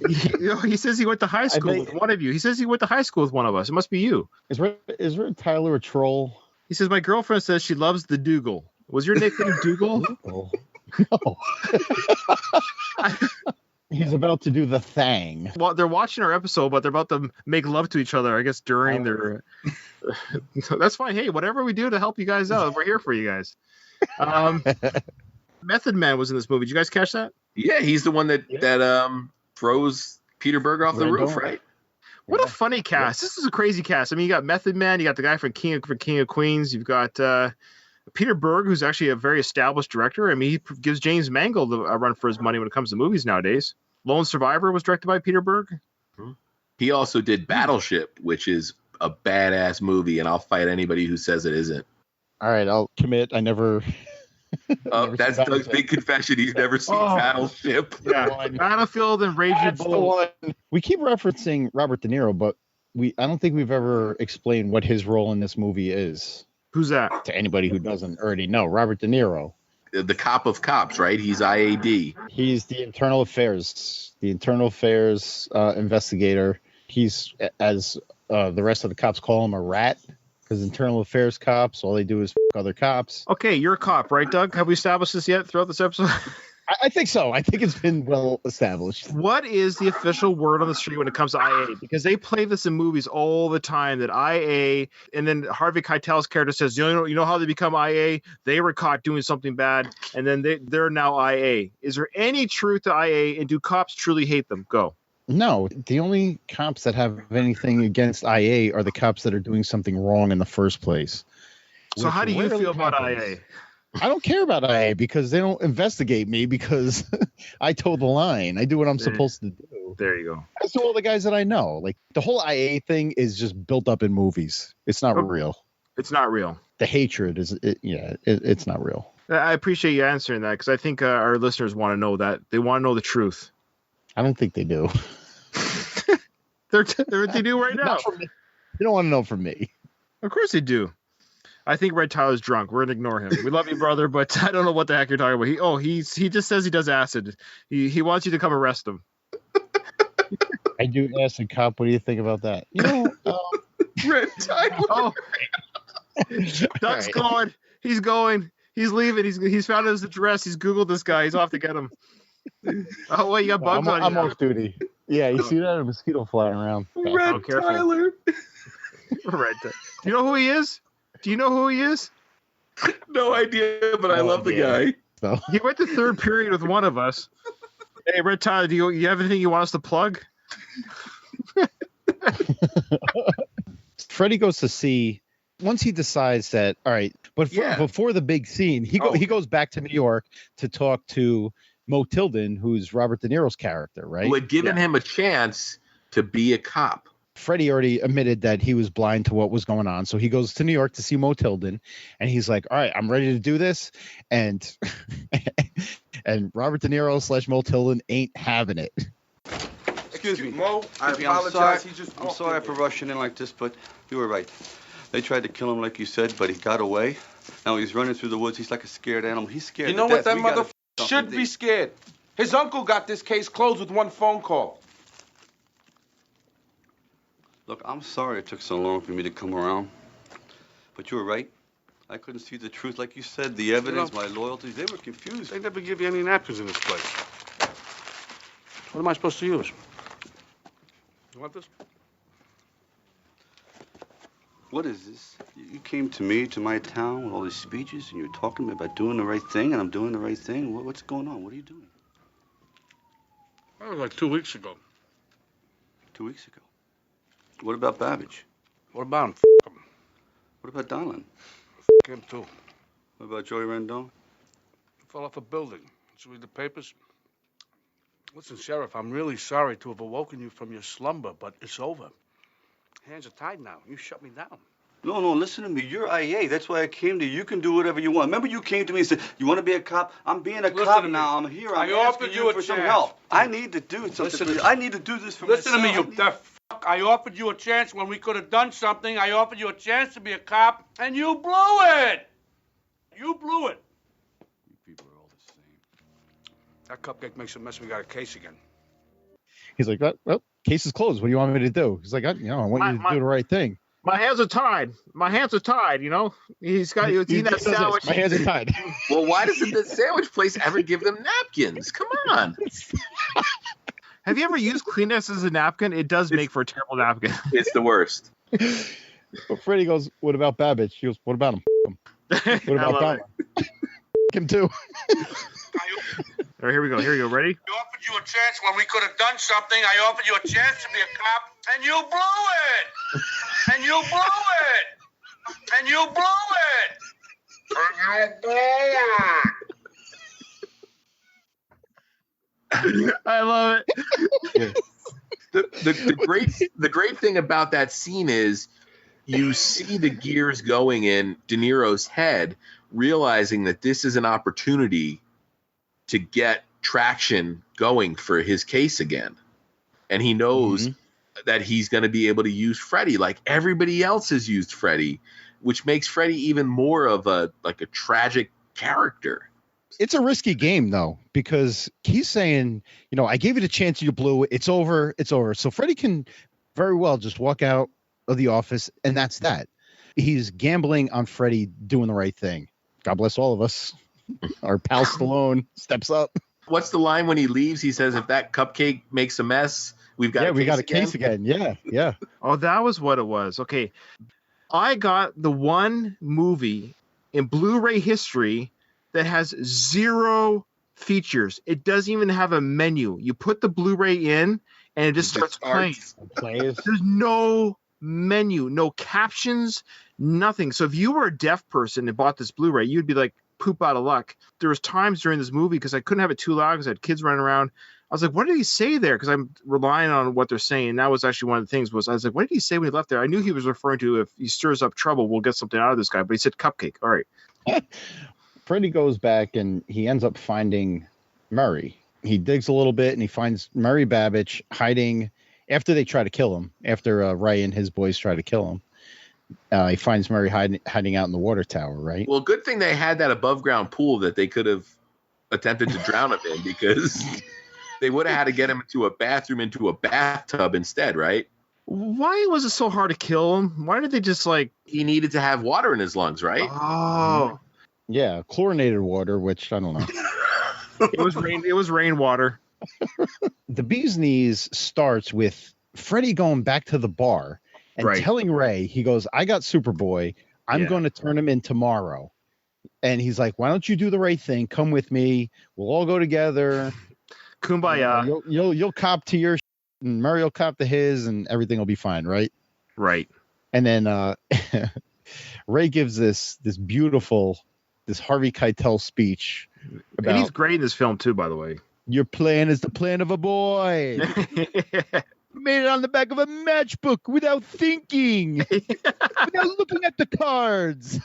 He says he went to high school with one of you. He says he went to high school with one of us. It must be you. Is Red Tyler a troll? He says, my girlfriend says she loves the Dougal. Was your nickname Dougal? No. He's about to do the thing. Well, they're watching our episode, but they're about to make love to each other, I guess, during their... That's fine. Hey, whatever we do to help you guys out, we're here for you guys. Method Man was in this movie. Did you guys catch that? Yeah, he's the one that throws Peter Berg off the roof, right? What a funny cast. This is a crazy cast. I mean, you got Method Man, you got the guy from King of Queens, you've got Peter Berg, who's actually a very established director. I mean, he gives James Mangold a run for his money when it comes to movies nowadays. Lone Survivor was directed by Peter Berg. He also did Battleship, which is a badass movie, and I'll fight anybody who says it isn't. All right, I'll commit. I never... That's Doug's big confession. He's never seen Battleship. Yeah, Battlefield and Raging Bull. We keep referencing Robert De Niro, but I don't think we've ever explained what his role in this movie is. Who's that? To anybody who doesn't already know, Robert De Niro. The cop of cops, right? He's IAD. He's the internal affairs investigator. He's, as the rest of the cops call him, a rat. Because internal affairs cops, all they do is f*** other cops. Okay, you're a cop, right, Doug? Have we established this yet throughout this episode? I think so. I think it's been well established. What is the official word on the street when it comes to IA? Because they play this in movies all the time, that IA, and then Harvey Keitel's character says, you know how they become IA? They were caught doing something bad, and then they're now IA. Is there any truth to IA, and do cops truly hate them? Go. No, the only cops that have anything against IA are the cops that are doing something wrong in the first place. So how do you feel about IA? I don't care about IA because they don't investigate me because I toe the line. I do what I'm supposed to do. There you go. As to all the guys that I know. Like, the whole IA thing is just built up in movies. It's not real. It's not real. The hatred it's not real. I appreciate you answering that because I think our listeners want to know that. They want to know the truth. I don't think they do. They do right now. They don't want to know from me. Of course they do. I think Red Tyler's drunk. We're gonna ignore him. We love you, brother, but I don't know what the heck you're talking about. He just says he does acid. He wants you to come arrest him. I do acid cop. What do you think about that? Red Tyler. Doug's going. He's going. He's leaving. He's found his address. He's Googled this guy. He's off to get him. Oh wait, you got bugs on you. I'm off duty. Yeah, you see that? A mosquito flying around. Red Tyler. Red Tyler. Do you know who he is? No idea, but I love the guy. So. He went to third period with one of us. Hey, Red Tyler, do you have anything you want us to plug? Freddie goes to see, once he decides that, all right, but before the big scene, he goes back to New York to talk to Mo Tilden, who's Robert De Niro's character, right? Who had given him a chance to be a cop. Freddie already admitted that he was blind to what was going on. So he goes to New York to see Mo Tilden, and he's like, all right, I'm ready to do this. And Robert De Niro / Mo Tilden ain't having it. Excuse me, Mo. I apologize. I'm sorry for rushing in like this, but you were right. They tried to kill him like you said, but he got away. Now he's running through the woods. He's like a scared animal. He's scared You know to what? death. That motherfucker should be scared. His uncle got this case closed with one phone call. Look, I'm sorry it took so long for me to come around. But you were right. I couldn't see the truth like you said. The evidence, my loyalties, they were confused. They never give you any napkins in this place. What am I supposed to use? You want this? What is this? You came to me, to my town, with all these speeches, and you're talking about doing the right thing, and I'm doing the right thing. What's going on? What are you doing? That was like 2 weeks ago. 2 weeks ago? What about Babbage? What about him? F*** him. What about Donlin? F*** him, too. What about Joey Rendon? He fell off a building. Did you read the papers? Listen, Sheriff, I'm really sorry to have awoken you from your slumber, but it's over. Hands are tied now. You shut me down. No, listen to me. You're IA. That's why I came to you. You can do whatever you want. Remember you came to me and said, you want to be a cop? I'm being a cop now. I'm here. I'm asking you for some help. I need to do something for you. I need to do this for myself. Listen to me, you deaf fuck. I offered you a chance when we could have done something. I offered you a chance to be a cop, and you blew it. You blew it. You people are all the same. That cupcake makes a mess. We got a case again. He's like, well, case is closed. What do you want me to do? He's like, I want you to do the right thing. My hands are tied. He's eating that sandwich. My hands are tied. Well, why doesn't the sandwich place ever give them napkins? Come on. Have you ever used Kleenex as a napkin? It does make for a terrible napkin. It's the worst. But Freddie goes, what about Babbage? He goes, what about him? What about Donna? Him too. All right, here we go. Ready? I offered you a chance when we could have done something. I offered you a chance to be a cop, and you blew it. And you blew it. And you blew it. And you blew it. I love it. The great thing about that scene is you see the gears going in De Niro's head, realizing that this is an opportunity to get traction going for his case again. And he knows that he's going to be able to use Freddy like everybody else has used Freddy, which makes Freddy even more of a tragic character. It's a risky game, though, because he's saying, I gave you the chance, you blew it. It's over. So Freddy can very well just walk out of the office, and that's that. He's gambling on Freddy doing the right thing. God bless all of us. Our pal Stallone steps up. What's the line when he leaves? He says, if that cupcake makes a mess, we got a case again. Yeah. Oh, that was what it was. Okay. I got the one movie in Blu-ray history that has 0 features. It doesn't even have a menu. You put the Blu-ray in and it just starts playing. There's no menu, no captions, nothing. So if you were a deaf person and bought this Blu-ray, you'd be like poop out of luck. There was times during this movie because I couldn't have it too loud because I had kids running around. I was like, what did he say there? Because I'm relying on what they're saying. And that was actually one of the things I was like, what did he say when he left there? I knew he was referring to if he stirs up trouble, we'll get something out of this guy. But he said cupcake. All right. Freddie goes back and he ends up finding Murray. He digs a little bit and he finds Murray Babbage hiding after they try to kill him, after Ray and his boys try to kill him. He finds Murray hiding out in the water tower, right? Well, good thing they had that above ground pool that they could have attempted to drown him in, because they would have had to get him into a bathroom, into a bathtub instead, right? Why was it so hard to kill him? Why did they just he needed to have water in his lungs, right? Oh. Yeah, chlorinated water, which I don't know. It was rainwater. The bee's knees starts with Freddie going back to the bar and telling Ray, he goes, I got Superboy. I'm going to turn him in tomorrow. And he's like, why don't you do the right thing? Come with me. We'll all go together. Kumbaya. You'll cop to your and Murray will cop to his and everything will be fine, right? Right. And then Ray gives this beautiful, this Harvey Keitel speech. And he's great in this film too, by the way. Your plan is the plan of a boy. Made it on the back of a matchbook without thinking, without looking at the cards.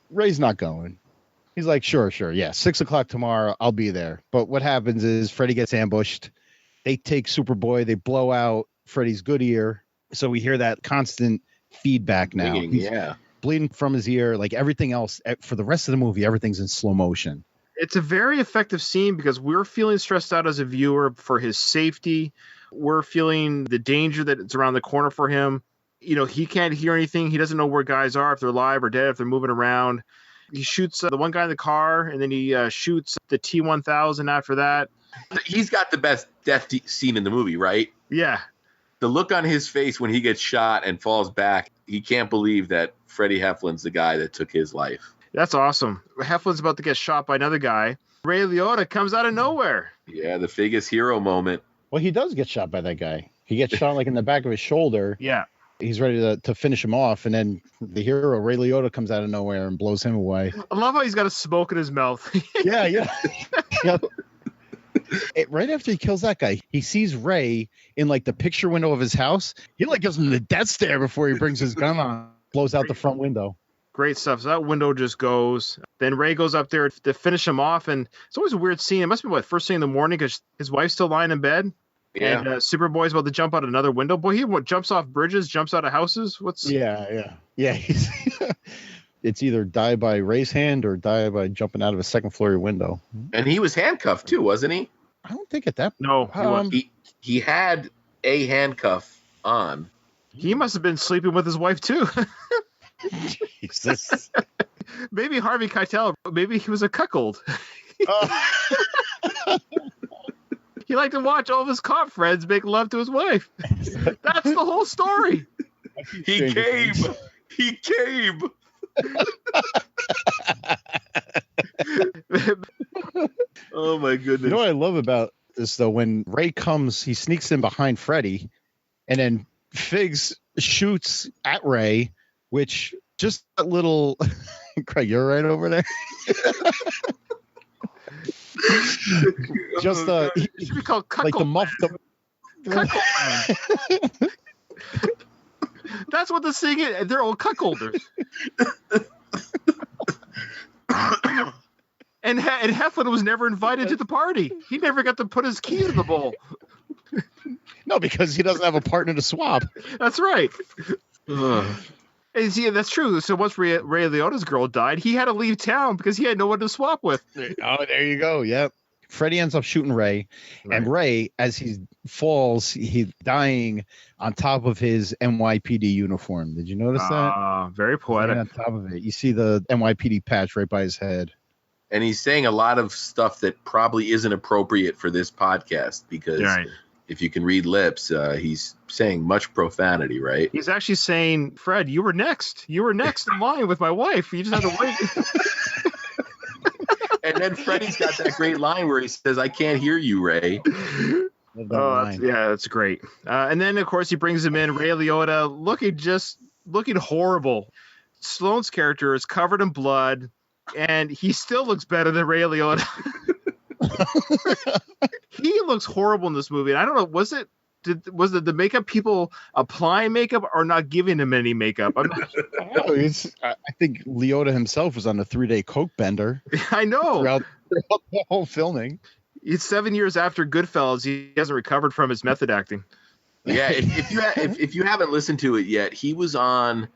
Ray's not going. He's like, sure. Yeah, 6:00 tomorrow. I'll be there. But what happens is Freddie gets ambushed. They take Superboy. They blow out Freddie's good ear. So we hear that constant feedback now. He's bleeding from his ear. Like everything else for the rest of the movie, everything's in slow motion. It's a very effective scene because we're feeling stressed out as a viewer for his safety. We're feeling the danger that it's around the corner for him. He can't hear anything. He doesn't know where guys are, if they're alive or dead, if they're moving around. He shoots the one guy in the car, and then he shoots the T-1000 after that. He's got the best death scene in the movie, right? Yeah. The look on his face when he gets shot and falls back, he can't believe that Freddie Heflin's the guy that took his life. That's awesome. Heflin's about to get shot by another guy. Ray Liotta comes out of nowhere. Yeah, the biggest hero moment. Well, he does get shot by that guy. He gets shot like in the back of his shoulder. Yeah. He's ready to finish him off, and then the hero, Ray Liotta, comes out of nowhere and blows him away. I love how he's got a smoke in his mouth. Yeah. Right after he kills that guy, he sees Ray in like the picture window of his house. He like gives him the death stare before he brings his gun on, blows out the front window. Great stuff. So that window just goes. Then Ray goes up there to finish him off, and it's always a weird scene. It must be first thing in the morning because his wife's still lying in bed. Yeah. And Superboy's about to jump out another window. Boy, he jumps off bridges, jumps out of houses. Yeah. It's either die by Ray's hand or die by jumping out of a second floor window. And he was handcuffed too, wasn't he? I don't think at that. No, he had a handcuff on. He must have been sleeping with his wife too. Jesus. Maybe Harvey Keitel. Maybe he was a cuckold. He liked to watch all of his cop friends make love to his wife. That's the whole story. He came. Oh my goodness. You know what I love about this though? When Ray comes, he sneaks in behind Freddy, and then Figs shoots at Ray, which just a little. Craig, you're right over there. Just it should be called like the muff. That's what the thing is. They're all cuckolders. And Heflin was never invited to the party. He never got to put his keys in the bowl. No, because he doesn't have a partner to swap. That's right. And see, that's true. So once Ray Liotta's girl died, he had to leave town because he had no one to swap with. Oh, there you go. Yep. Freddy ends up shooting Ray, right. And Ray, as he falls, he's dying on top of his NYPD uniform. Did you notice that? Very poetic. On top of it, you see the NYPD patch right by his head. And he's saying a lot of stuff that probably isn't appropriate for this podcast because if you can read lips, he's saying much profanity, right? He's actually saying, Fred, you were next. You were next in line with my wife. You just had to wait. And then Freddy's got that great line where he says, I can't hear you, Ray. That's great. And then, of course, he brings him in, Ray Liotta, looking horrible. Stallone's character is covered in blood, and he still looks better than Ray Liotta. He looks horrible in this movie. And I don't know, was it the makeup people applying makeup or not giving him any makeup? I'm not sure. I think Liotta himself was on a 3-day coke bender. I know. Throughout the whole filming. It's 7 years after Goodfellas. He hasn't recovered from his method acting. Yeah, if you haven't listened to it yet, he was on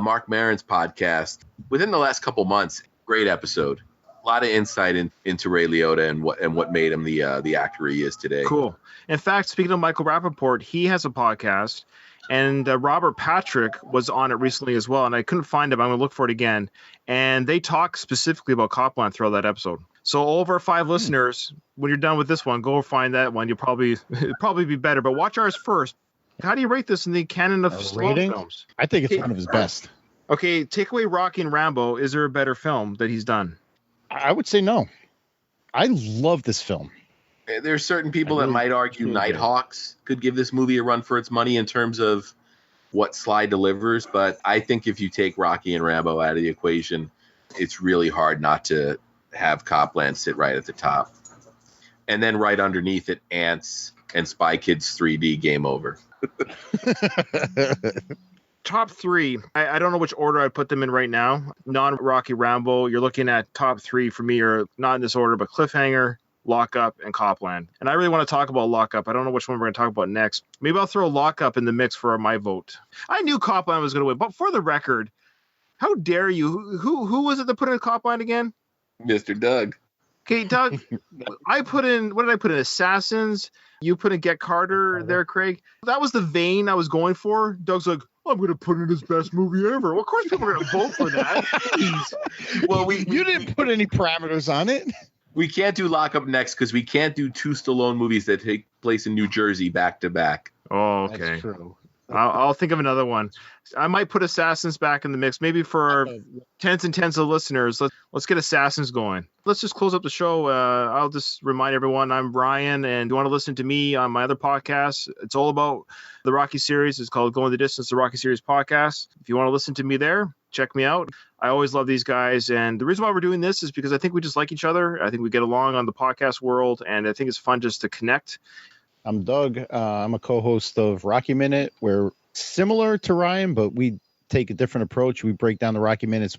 Mark Maron's podcast within the last couple months. Great episode. A lot of insight into Ray Liotta and what made him the actor he is today. Cool. In fact, speaking of Michael Rappaport, he has a podcast, and Robert Patrick was on it recently as well, and I couldn't find him. I'm going to look for it again. And they talk specifically about Copland throughout that episode. So all of our 5 listeners, when you're done with this one, go find that one. You'll probably be better. But watch ours first. How do you rate this in the canon of Stallone films? I think it's one of his best. Okay, take away Rocky and Rambo. Is there a better film that he's done? I would say no. I love this film. There's certain people that might argue Nighthawks could give this movie a run for its money in terms of what Sly delivers, but I think if you take Rocky and Rambo out of the equation, it's really hard not to have Copland sit right at the top. And then right underneath it, Ants and Spy Kids 3D, game over. Top 3. I don't know which order I'd put them in right now. Non-Rocky Rambo, you're looking at top 3 for me, or not in this order, but Cliffhanger, Lockup, and Copland. And I really want to talk about Lockup. I don't know which one we're going to talk about next. Maybe I'll throw Lockup in the mix for my vote. I knew Copland was going to win, but for the record, how dare you? Who was it that put in Copland again? Mr. Doug. Okay, Doug, what did I put in? Assassins? You put in Get Carter there, Craig? That was the vein I was going for. Doug's like, I'm going to put in his best movie ever. Well, of course people are going to vote for that. Well, you didn't put any parameters on it. We can't do Lockup next because we can't do 2 Stallone movies that take place in New Jersey back to back. Oh, okay. That's true. I'll think of another one. I might put Assassins back in the mix. Maybe for our tens and tens of listeners, let's get Assassins going. Let's just close up the show. I'll just remind everyone, I'm Brian, and you want to listen to me on my other podcast. It's all about the Rocky series. It's called Going the Distance, the Rocky Series podcast. If you want to listen to me there, check me out. I always love these guys. And the reason why we're doing this is because I think we just like each other. I think we get along on the podcast world, and I think it's fun just to connect. I'm Doug. I'm a co-host of Rocky Minute. We're similar to Ryan, but we take a different approach. We break down the Rocky Minutes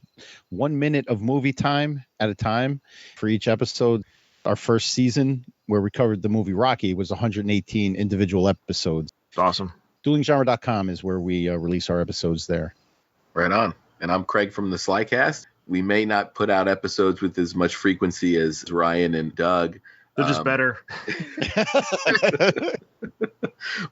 1 minute of movie time at a time for each episode. Our first season, where we covered the movie Rocky, was 118 individual episodes. It's awesome. Duelinggenre.com is where we release our episodes there. Right on. And I'm Craig from the Slycast. We may not put out episodes with as much frequency as Ryan and Doug. They're just better.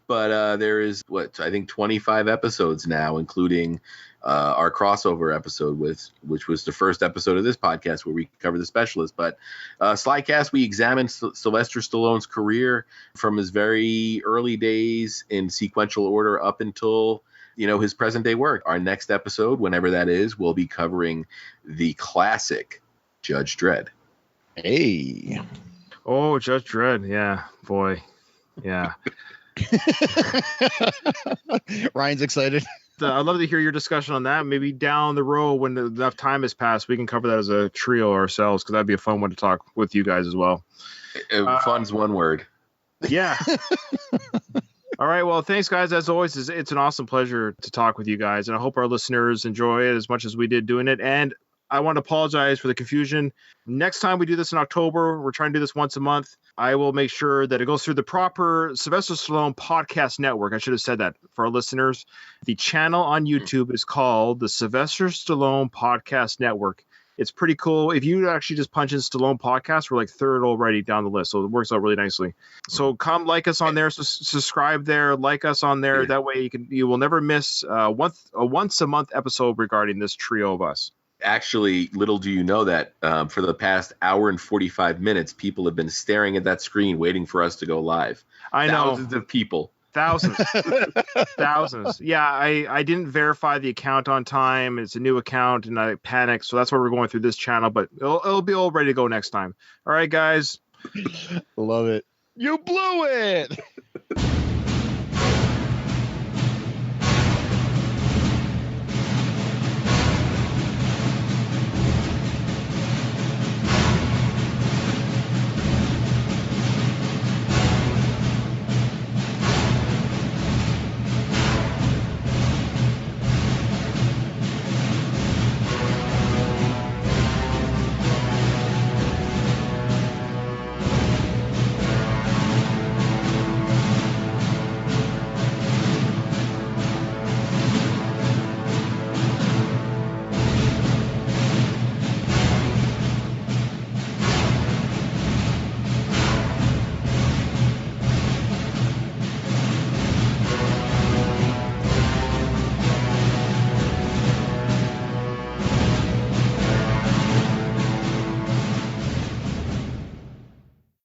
But there is, I think 25 episodes now, including our crossover episode, which was the first episode of this podcast where we cover the specialist. But Slycast, we examined Sylvester Stallone's career from his very early days in sequential order up until his present day work. Our next episode, whenever that is, we'll be covering the classic Judge Dredd. Hey. Oh, Judge Dredd. Yeah, boy. Yeah. Ryan's excited. I'd love to hear your discussion on that. Maybe down the road when enough time has passed, we can cover that as a trio ourselves, because that'd be a fun one to talk with you guys as well. Fun's one word. Yeah. All right. Well, thanks, guys. As always, it's an awesome pleasure to talk with you guys, and I hope our listeners enjoy it as much as we did doing it. And I want to apologize for the confusion. Next time we do this in October, we're trying to do this once a month. I will make sure that it goes through the proper Sylvester Stallone Podcast Network. I should have said that for our listeners. The channel on YouTube is called the Sylvester Stallone Podcast Network. It's pretty cool. If you actually just punch in Stallone Podcast, we're like third already down the list. So it works out really nicely. So come like us on there, subscribe there, like us on there. That way you will never miss a once a month episode regarding this trio of us. Actually, little do you know that for the past hour and 45 minutes, people have been staring at that screen waiting for us to go live. I know. Thousands of people. Thousands. Thousands. Yeah, I didn't verify the account on time. It's a new account, and I panicked. So that's why we're going through this channel. But it'll be all ready to go next time. All right, guys. Love it. You blew it.